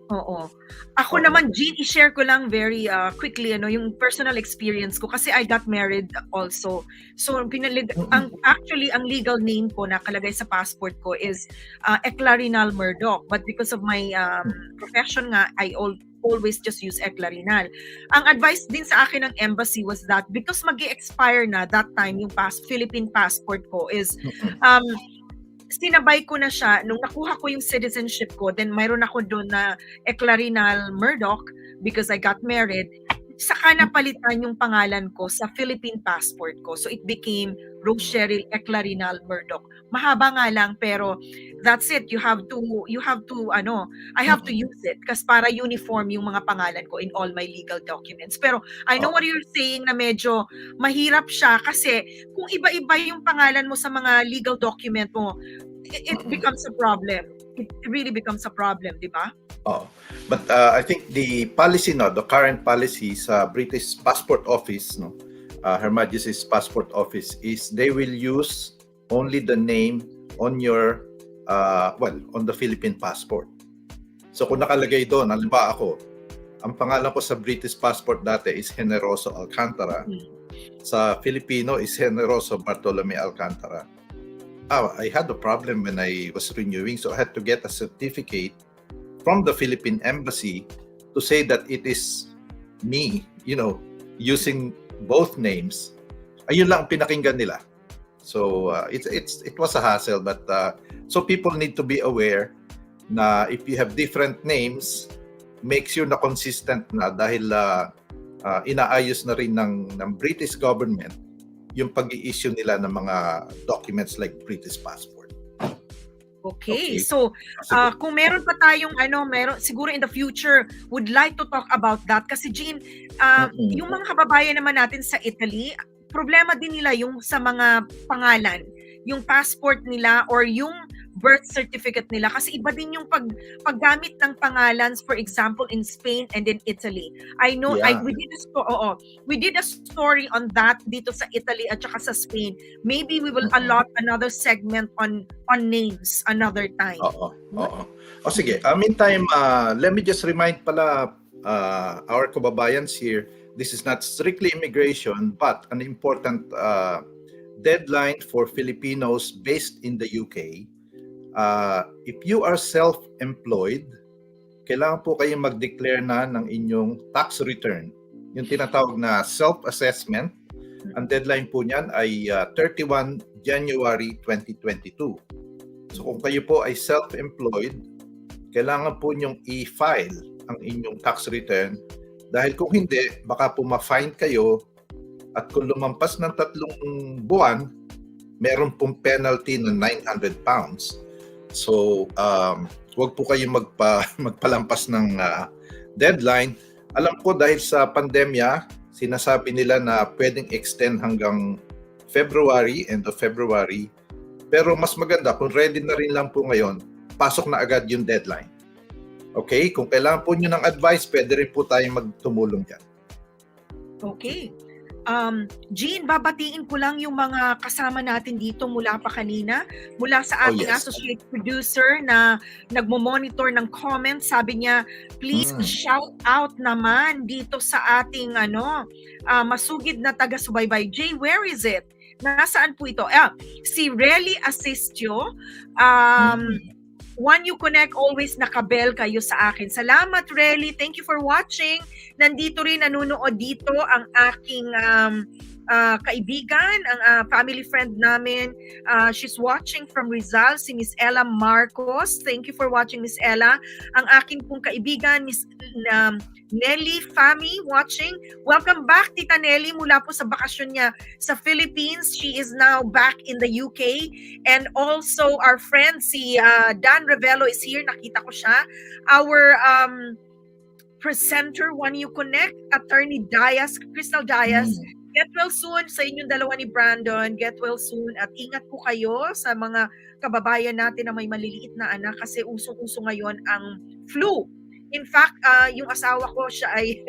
G: Oo. Ako naman, Gene, i-share ko lang very quickly yung personal experience ko kasi I got married also. So actually ang legal name ko na nakalagay sa passport ko is Eclarinal Murdoch, but because of my profession nga, I always just use Eclarinal. Ang advice din sa akin ng embassy was that because magi-expire na that time yung Philippine passport ko is sinabay ko na siya nung nakuha ko yung citizenship ko, then mayroon ako doon na Eclarinal Murdoch because I got married. Saka napalitan yung pangalan ko sa Philippine passport ko. So it became Rose Eclarinal Murdoch. Mahaba nga lang pero that's it. I have to use it kasi para uniform yung mga pangalan ko in all my legal documents. Pero I know what you're saying na medyo mahirap siya kasi kung iba-iba yung pangalan mo sa mga legal document mo, it becomes a problem. It really becomes a problem, di ba?
C: But I think the policy now, the current policy sa British Passport Office, no, Her Majesty's Passport Office, is they will use only the name on your, on the Philippine passport. So kung nakalagay doon, halimbawa ako, ang pangalan ko sa British passport dati is Generoso Alcantara. Sa Filipino is Generoso Bartolome Alcantara. I had a problem when I was renewing, so I had to get a certificate from the Philippine Embassy to say that it is me, using both names. Ayun lang ang pinakinggan nila. So it was a hassle, but so people need to be aware na if you have different names, make sure na consistent na dahil inaayos na rin ng British government yung pag-i-issue nila ng mga documents like British passport.
G: Okay.
C: Okay.
G: So,
C: Sige.
G: kung meron pa tayong meron siguro in the future would like to talk about that kasi Gene, yung mga kababayan naman natin sa Italy, problema din nila yung sa mga pangalan, yung passport nila or yung birth certificate nila kasi iba din yung paggamit ng pangalan, for example in Spain and in Italy. I know
C: Yeah.
G: we did a story on that dito sa Italy at saka sa Spain. Maybe we will allot another segment on names another time.
C: Oo. O sige, meantime, let me just remind pala our kababayans here, this is not strictly immigration, but an important deadline for Filipinos based in the UK. If you are self-employed, kailangan po kayong mag-declare na ng inyong tax return. Yung tinatawag na self-assessment. Ang deadline po niyan ay 31 January 2022. So kung kayo po ay self-employed, kailangan po niyong i-file ang inyong tax return dahil kung hindi, baka po ma-fine kayo at kung lumampas ng 3 buwan, meron pong penalty na £900. So, huwag po kayong magpalampas ng deadline. Alam ko dahil sa pandemya, sinasabi nila na pwedeng extend hanggang February, end of February. Pero mas maganda, kung ready na rin lang po ngayon, pasok na agad yung deadline. Okay? Kung kailangan po nyo ng advice, pwede rin po tayong magtumulong dyan.
G: Okay. Gene, babatiin ko lang yung mga kasama natin dito mula pa kanina. Mula sa ating associate producer na nagmo-monitor ng comments. Sabi niya, please shout out naman dito sa ating masugid na taga-subaybay. Jay, where is it? Nasaan po ito? Si Relly Assistio. Juan, you connect, always nakabel kayo sa akin. Salamat, Relly. Thank you for watching. Nandito rin, nanunood dito ang aking kaibigan, ang family friend namin. She's watching from Rizal, si Miss Ella Marcos. Thank you for watching, Miss Ella. Ang aking pong kaibigan, Miss Nelly Fami, watching. Welcome back, Tita Nelly, mula po sa bakasyon niya sa Philippines. She is now back in the UK. And also, our friend, si Dan Revelo is here. Nakita ko siya. Our presenter, When You Connect, Attorney Diaz, Crystal Diaz. Get well soon sa inyong dalawa ni Brandon. Get well soon. At ingat po kayo sa mga kababayan natin na may maliliit na anak kasi usong-uso ngayon ang flu. In fact, yung asawa ko siya ay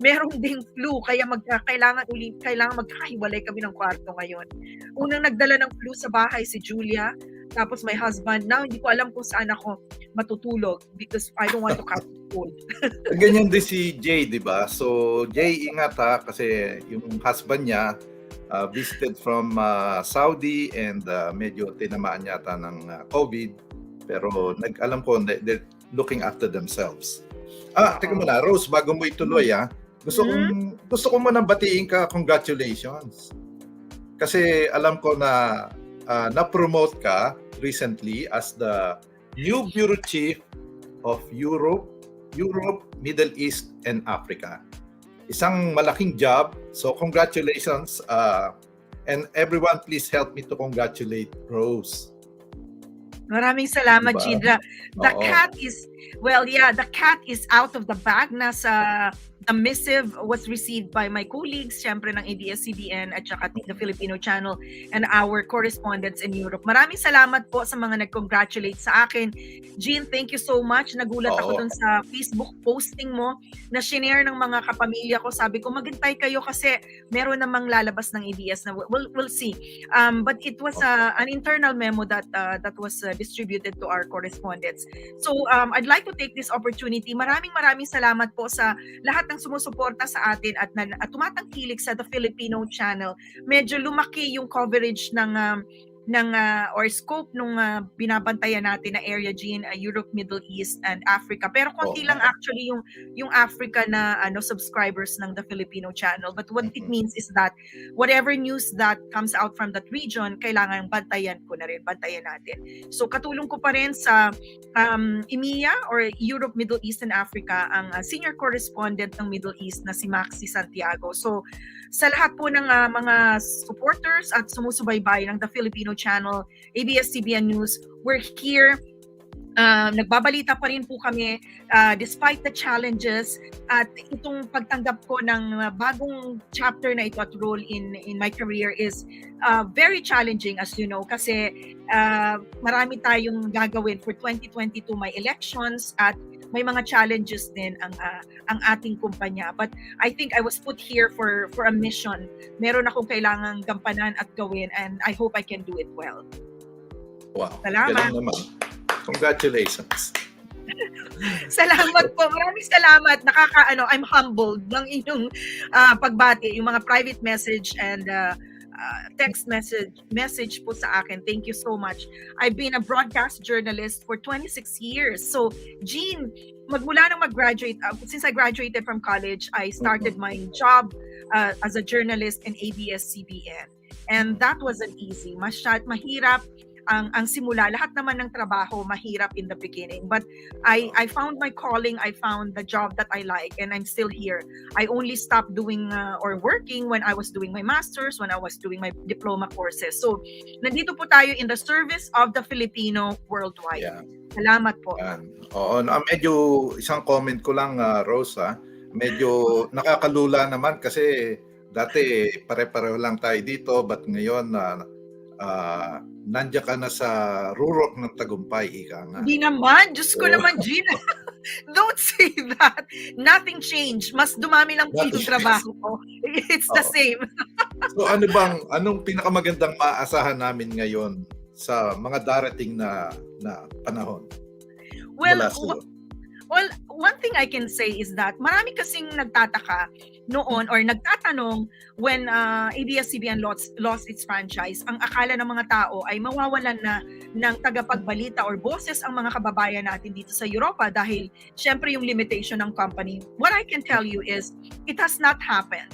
G: meron ding flu kaya kailangan magkakahiwalay kami ng kwarto ngayon. Unang nagdala ng flu sa bahay si Julia, tapos my husband. Now hindi ko alam kung saan ako matutulog because I don't want to catch cold.
C: Ganyan din si Jay, di ba? So Jay, ingat ha kasi yung husband niya visited from Saudi and medyo tinamaan yata ng COVID pero alam ko they're looking after themselves. Teka muna, Rose, bago mo ituloy gusto ko munang batiin ka, congratulations. Kasi alam ko na na-promote ka recently as the new Bureau Chief of Europe, Middle East, and Africa. Isang malaking job, so congratulations. And everyone, please help me to congratulate Rose.
G: Maraming salamat,
C: Diba?
G: Gidra. The cat is out of the bag. Nasa the missive was received by my colleagues, syempre ng ABS-CBN at saka the Filipino channel and our correspondents in Europe. Maraming salamat po sa mga nag-congratulate sa akin. Gene, thank you so much. Nagulat ako dun sa Facebook posting mo na shinare ng mga kapamilya ko. Sabi ko, maghintay kayo kasi meron namang lalabas ng ABS na we'll see. But it was an internal memo that was distributed to our correspondents. So I'd like to take this opportunity. Maraming salamat po sa lahat ng sumusuporta sa atin at tumatangkilik sa The Filipino Channel. Medyo lumaki yung coverage ng or scope nung binabantayan natin na area, Gene, Europe, Middle East, and Africa. Pero konti lang actually yung Africa na subscribers ng The Filipino Channel. But what it means is that whatever news that comes out from that region, kailangan bantayan natin. So katulong ko pa rin sa EMEA or Europe, Middle East, and Africa ang senior correspondent ng Middle East na si Maxi Santiago. So sa lahat po ng mga supporters at sumusubaybay ng The Filipino Channel, ABS-CBN News, we're here. Nagbabalita pa rin po kami despite the challenges at itong pagtanggap ko ng bagong chapter na ito at role in my career is very challenging, as you know, kasi marami tayong gagawin for 2022. May elections at may mga challenges din ang ating kumpanya. But I think I was put here for a mission. Meron akong kailangang gampanan at gawin, and I hope I can do it well.
C: Wow.
G: Salamat.
C: Galing naman. Congratulations.
G: Salamat po. Maraming salamat. I'm humbled ng inyong pagbati, yung mga private message and text message po sa akin. Thank you so much. I've been a broadcast journalist for 26 years. So, Gene, magmula nang mag-graduate, since I graduated from college, I started my job as a journalist in ABS-CBN. And that wasn't easy. Mahirap ang simula. Lahat naman ng trabaho mahirap in the beginning, but I found my calling. I found the job that I like, and I'm still here. I only stopped doing or working when I was doing my masters, when I was doing my diploma courses. So nandito po tayo in the service of the Filipino worldwide.
C: Yeah.
G: Salamat po.
C: Oo, medyo isang comment ko lang, Rose, medyo nakakalula naman kasi dati pare-pareho lang tayo dito, but ngayon nandiyan ka na sa rurok ng tagumpay, ika nga.
G: Hindi naman. Diyos ko naman, Gina. Don't say that. Nothing changed. Mas dumami lang po yung trabaho ko. It's the same.
C: So anong pinakamagandang maaasahan namin ngayon sa mga darating na panahon?
G: Well, one thing I can say is that marami kasing nagtataka noon or nagtatanong when ABS-CBN lost its franchise. Ang akala ng mga tao ay mawawalan na ng tagapagbalita or boses ang mga kababayan natin dito sa Europa dahil syempre yung limitation ng company. What I can tell you is it has not happened.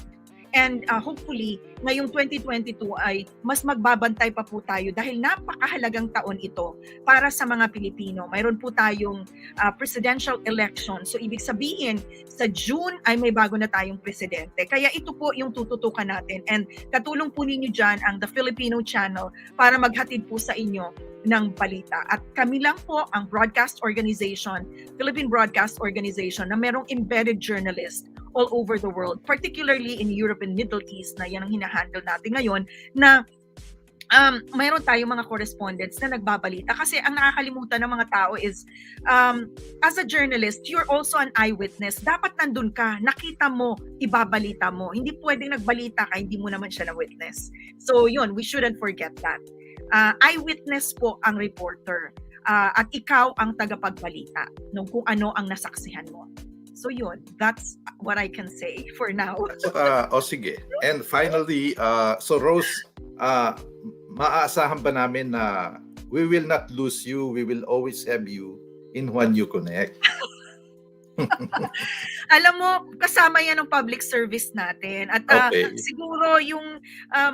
G: And hopefully, ngayong 2022 ay mas magbabantay pa po tayo dahil napakahalagang taon ito para sa mga Pilipino. Mayroon po tayong presidential election. So ibig sabihin, sa June ay may bago na tayong presidente. Kaya ito po yung tututukan natin. And katulong po ninyo dyan ang The Filipino Channel para maghatid po sa inyo ng balita. At kami lang po ang broadcast organization, Philippine Broadcast Organization, na merong embedded journalist all over the world, particularly in Europe and Middle East, na yan ang hinahandle natin ngayon, na mayroon tayong mga correspondents na nagbabalita. Kasi ang nakakalimutan ng mga tao is, as a journalist, you're also an eyewitness. Dapat nandun ka, nakita mo, ibabalita mo. Hindi pwedeng nagbalita ka, hindi mo naman siya na-witness. So yun, we shouldn't forget that. Eyewitness po ang reporter. At ikaw ang tagapagbalita nung kung ano ang nasaksihan mo. So yun, that's what I can say for now.
C: Sige. And finally, so Rose, maaasahan ba namin na we will not lose you, we will always have you in Juan you Connect?
G: Alam mo, kasama yan ng public service natin. At siguro yung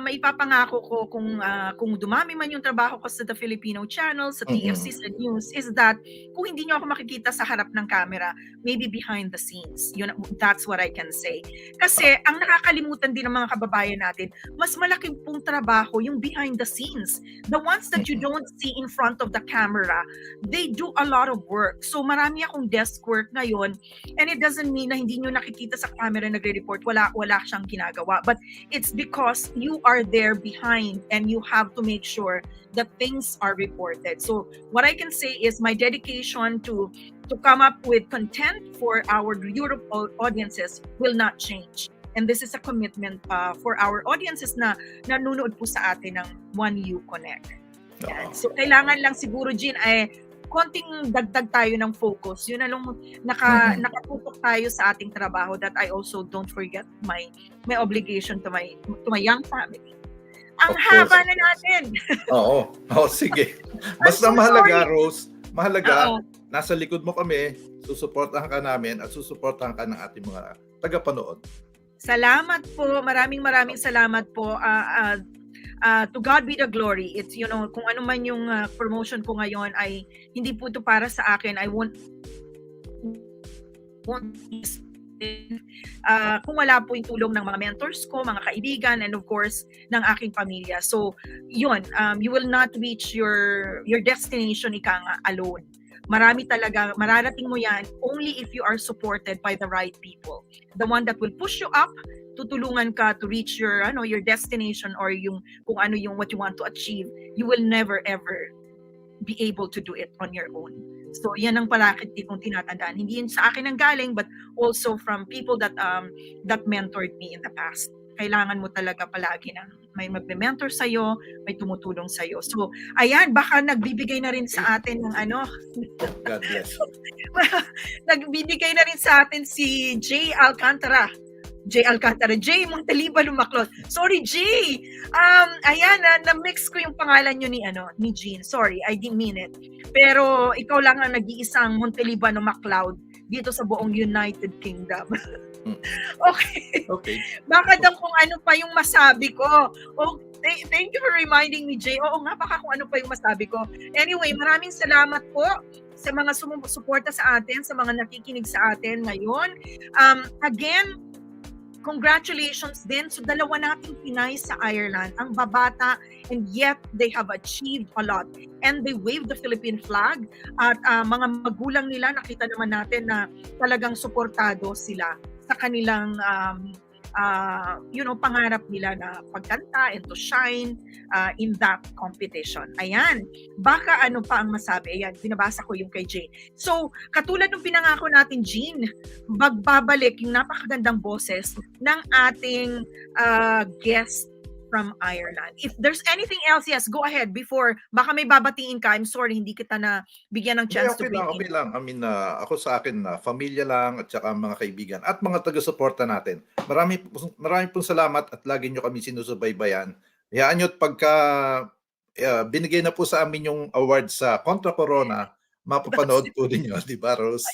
G: maipapangako ko kung dumami man yung trabaho ko sa The Filipino Channel, sa TFC, sa News, is that kung hindi nyo ako makikita sa harap ng camera, maybe behind the scenes. That's what I can say. Kasi ang nakakalimutan din ng mga kababayan natin, mas malaking pong trabaho yung behind the scenes. The ones that you don't see in front of the camera, they do a lot of work. So marami akong desk work ngayon. And it doesn't mean na hindi nyo nakikita sa camera nagre-report, wala siyang ginagawa. But it's because you are there behind and you have to make sure that things are reported. So what I can say is my dedication to come up with content for our Europe audiences will not change. And this is a commitment for our audiences na nanonood po sa atin ng One You Connect. So kailangan lang siguro, Gene, konting dagdag tayo ng focus. Yun na lang nakatutok tayo sa ating trabaho, that I also don't forget my obligation to my young family. Ang
C: Of course,
G: haba
C: of
G: na
C: course.
G: natin.
C: Oo. Oo, sige. Basta
G: so
C: mahalaga,
G: sorry.
C: Rose, mahalaga,
G: Oo.
C: nasa likod mo kami, susuportahan ka namin at susuportahan ka ng ating mga tagapanood.
G: Salamat po. Maraming salamat po. To God be the glory. It's, kung ano man yung promotion ko ngayon ay hindi po ito para sa akin. I won't kung wala po yung tulong ng mga mentors ko, mga kaibigan, and of course, ng aking pamilya. So, yun, you will not reach your destination ika nga alone. Marami talaga, mararating mo yan only if you are supported by the right people. The one that will push you up, tutulungan ka to reach your destination or yung kung ano yung what you want to achieve. You will never ever be able to do it on your own. So yan ang palakit kong tinatandaan. Hindi yun sa akin ang galing, but also from people that mentored me in the past. Kailangan mo talaga palagi ng may magme-mentor sa'yo, may tumutulong sa'yo. So, ayan, baka nagbibigay na rin sa atin ng
C: God bless.
G: nagbibigay na rin sa atin si J. Alcantara, J. Montaliba Lumaklot. Sorry, J. Ayan, na-mix ko yung pangalan nyo ni Gene. Sorry, I didn't mean it. Pero ikaw lang ang nag-iisang Montaliba Lumaklot dito sa buong United Kingdom. Okay. Baka daw kung ano pa yung masabi ko. Oh, thank you for reminding me, Jay. Oo nga, baka kung ano pa yung masabi ko. Anyway, maraming salamat po sa mga sumusuporta sa atin, sa mga nakikinig sa atin ngayon. Again, congratulations din sa dalawa nating Pinay sa Ireland. Ang babata, and yet they have achieved a lot. And they waved the Philippine flag. At mga magulang nila, nakita naman natin na talagang suportado sila sa kanilang pangarap nila na pagkanta and to shine in that competition. Ayan. Baka ano pa ang masabi. Ayan, binabasa ko yung kay Jay. So, katulad ng pinangako natin, Gene, magbabalik yung napakagandang boses ng ating guest from Ireland. If there's anything else, yes, go ahead before, baka may babatiin ka. I'm sorry, hindi kita na bigyan ng chance to begin.
C: Okay lang. I mean, ako sa akin, familia lang at saka mga kaibigan at mga taga-suporta natin. Marami pong salamat at lagi nyo kami sinusubaybayan. Hayaan nyo at pagka binigay na po sa amin yung award sa Contra Corona, mapapanood po ninyo, di ba, Rose?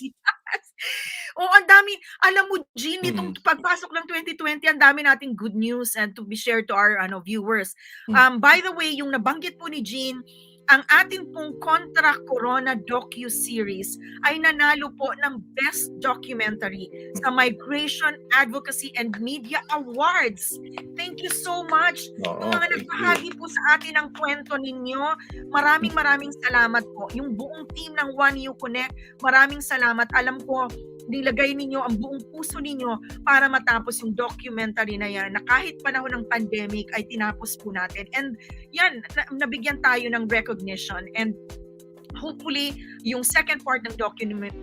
G: Ang dami. Alam mo, Gene, itong pagpasok ng 2020, ang dami nating good news and to be shared to our viewers. By the way, yung nabanggit po ni Gene, ang ating pong Contra Corona docu-series ay nanalo po ng Best Documentary sa Migration, Advocacy, and Media Awards. Thank you so much. Yung mga nagbahagi po sa atin ng kwento ninyo, maraming salamat po. Yung buong team ng ka-Konek, maraming salamat. Alam ko, nilagay ninyo ang buong puso ninyo para matapos yung documentary na yan na kahit panahon ng pandemic ay tinapos po natin. And yan, nabigyan tayo ng recognition and hopefully yung second part ng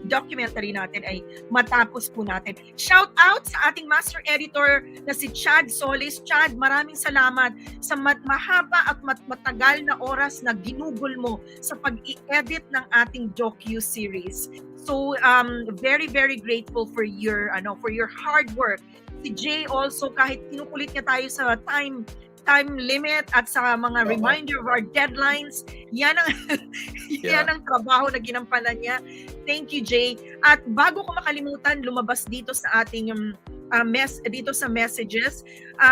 G: documentary natin ay matapos po natin. Shout out sa ating master editor na si Chad Solis. Chad, maraming salamat sa mahaba at matagal na oras na ginugol mo sa pag-i-edit ng ating docu-series. So very grateful for your hard work. Si Jay also, kahit kinukulit niya tayo sa time limit at sa mga reminder of our deadlines, yan ang trabaho na ginampanan niya. Thank you, Jay. At bago ko makalimutan, lumabas dito sa ating dito sa messages,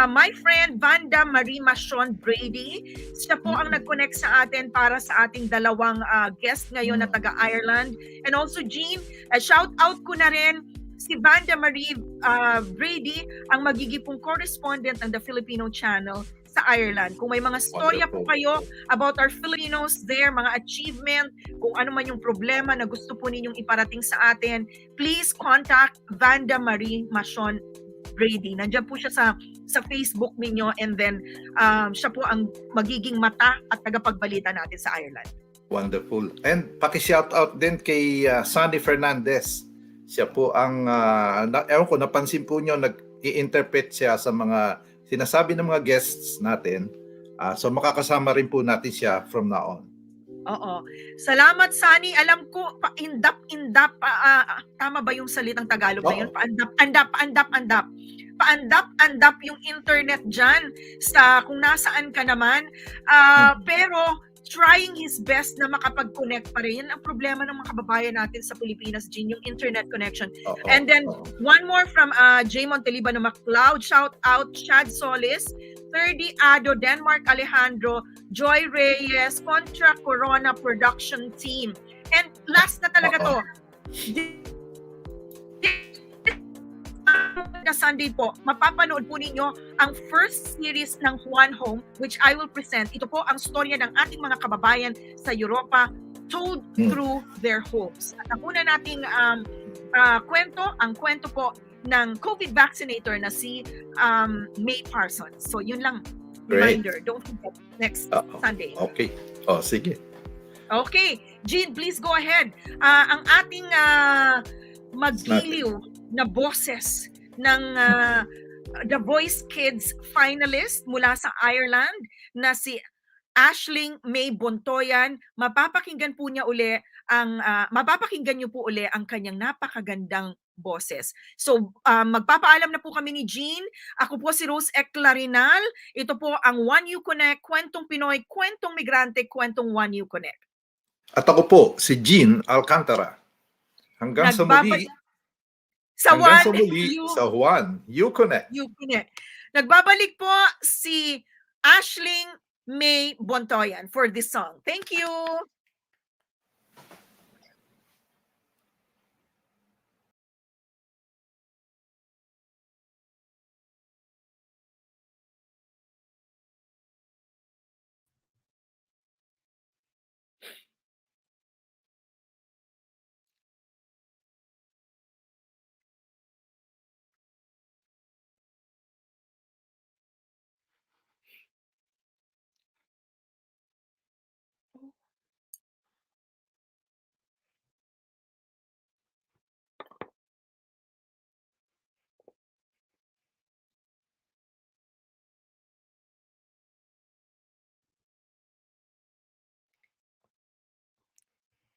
G: my friend Vanda Marie Machon Brady, siya po ang nag-connect sa atin para sa ating dalawang guest ngayon na taga-Ireland. And also, Gene, shout out ko na rin si Vanda Marie Brady, ang magiging pong correspondent ng The Filipino Channel sa Ireland. Kung may mga storya po kayo about our Filipinos there, mga achievement, kung ano man yung problema na gusto po ninyong iparating sa atin, please contact Vanda Marie Machon Brady. Nandiyan po siya sa Facebook ninyo, and then siya po ang magiging mata at tagapagbalita natin sa Ireland.
C: Wonderful. And paki-shoutout din kay Sunny Fernandez. Siya po ang, ewan ko, napansin po nyo, nag-i-interpret siya sa mga sinasabi ng mga guests natin. So makakasama rin po natin siya from now on.
G: Oo. Salamat, Sunny. Alam ko, paindap-indap, tama ba yung salitang Tagalog na yun?
C: Oo.
G: Paandap-andap. Paandap-andap yung internet dyan sa kung nasaan ka naman. Pero trying his best na makapag-connect pa rin. Yan ang problema ng mga kababayan natin sa Pilipinas, Gene, yung internet connection.
C: Oo.
G: And then,
C: Oo.
G: one more from J. Monteliba na MacLeod. Shout out, Chad Solis. 30 Ado, Denmark Alejandro, Joy Reyes, Contra Corona Production Team. And last na talaga to. Na Sunday po, mapapanood po ninyo ang first series ng Juan Home, which I will present. Ito po ang storya ng ating mga kababayan sa Europa told through their homes. At ang una nating kwento, ang kwento po ng COVID vaccinator na si May Parsons. So yun lang,
C: Great.
G: reminder, don't forget, next Sunday.
C: Okay. Sige.
G: Okay, Gene, please go ahead. Ang ating magiliw na boses ng The Voice Kids finalist mula sa Ireland na si Aishling May Bontoyan, mapapakinggan niyo po uli ang kanyang napakagandang boses. So, magpapaalam na po kami ni Gene. Ako po si Rose Eclarinal. Ito po ang One You Connect, Kwentong Pinoy, Kwentong Migrante, Kwentong One You Connect.
C: At ako po, si Gene Alcantara. Hanggang sa muli, sa Juan You Connect.
G: You Connect. Nagbabalik po si Aishling May Bontoyan for this song. Thank you.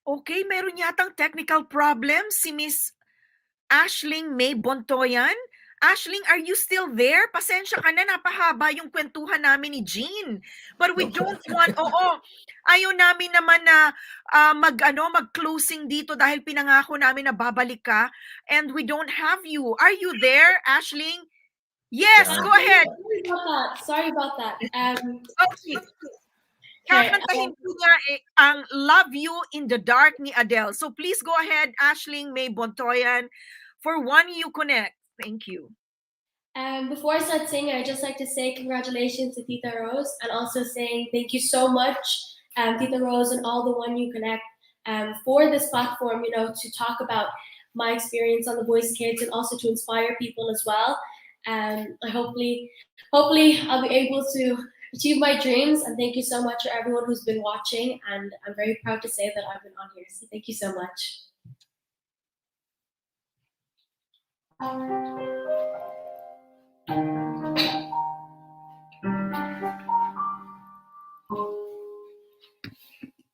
G: Okay, meron yatang technical problem si Miss Aishling May Bontoyan. Aishling, are you still there? Pasensya ka na, napahaba yung kwentuhan namin ni Gene. But we don't want, ayaw namin naman na mag-closing dito dahil pinangako namin na babalik ka and we don't have you. Are you there, Aishling? Yes, go ahead.
H: Sorry about that.
G: Okay. Kakantahin po niya ang Love You in the Dark ni Adele. So please go ahead, Aishling May Bontoyan, for One You Connect. Thank you.
H: Before I start singing, I'd just like to say congratulations to Tita Rose and also saying thank you so much, Tita Rose and all the One You Connect for this platform, to talk about my experience on The Voice Kids and also to inspire people as well. Hopefully I'll be able to achieve my dreams, and thank you so much for everyone who's been watching, and I'm very proud to say that I've been on here, so thank you so much.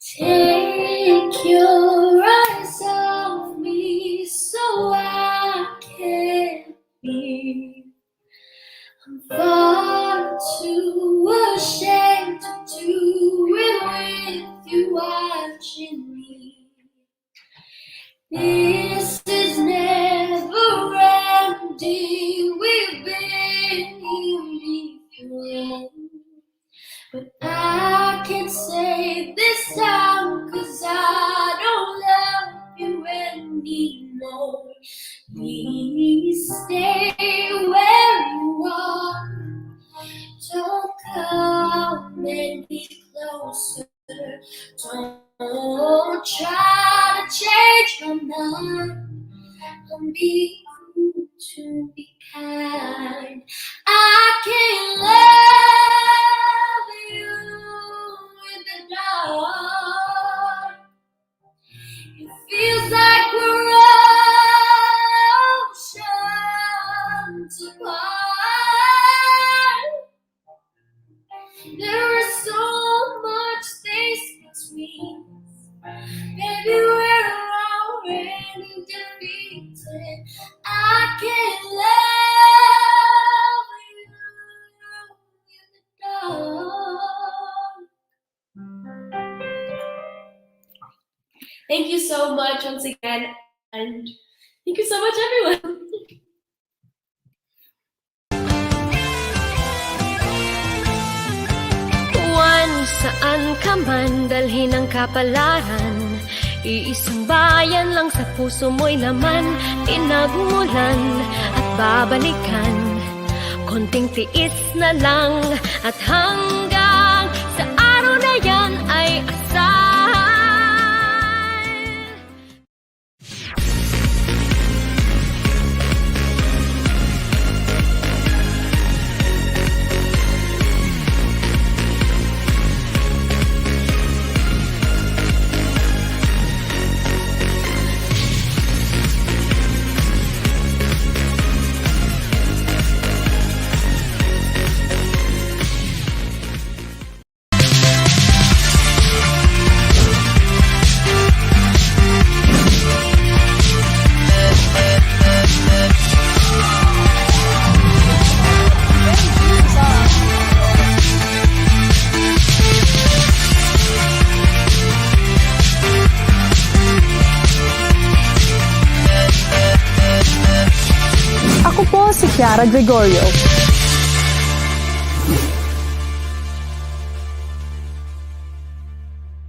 H: Take your eyes off me so I can be. I'm far too ashamed to do it with you watching me. This is never ending. We've been here before. But I can't say this time 'cause I don't love you anymore. Please stay where you are. Don't come any closer. Don't try to change my mind. I'm being cruel to be kind. I can't love you in the dark. It feels like we're oceans apart. There is so much space between can love you in the dark. Thank you so much once again, and thank you so much, everyone.
A: Juan, saan ka man dalhin ang kapalaran, iisang bayan lang sa puso mo'y laman, pinagmulan at babalikan, konting tiis na lang at hanggang sa araw na yan ay asahan.
K: Ako po si Chiara Gregorio.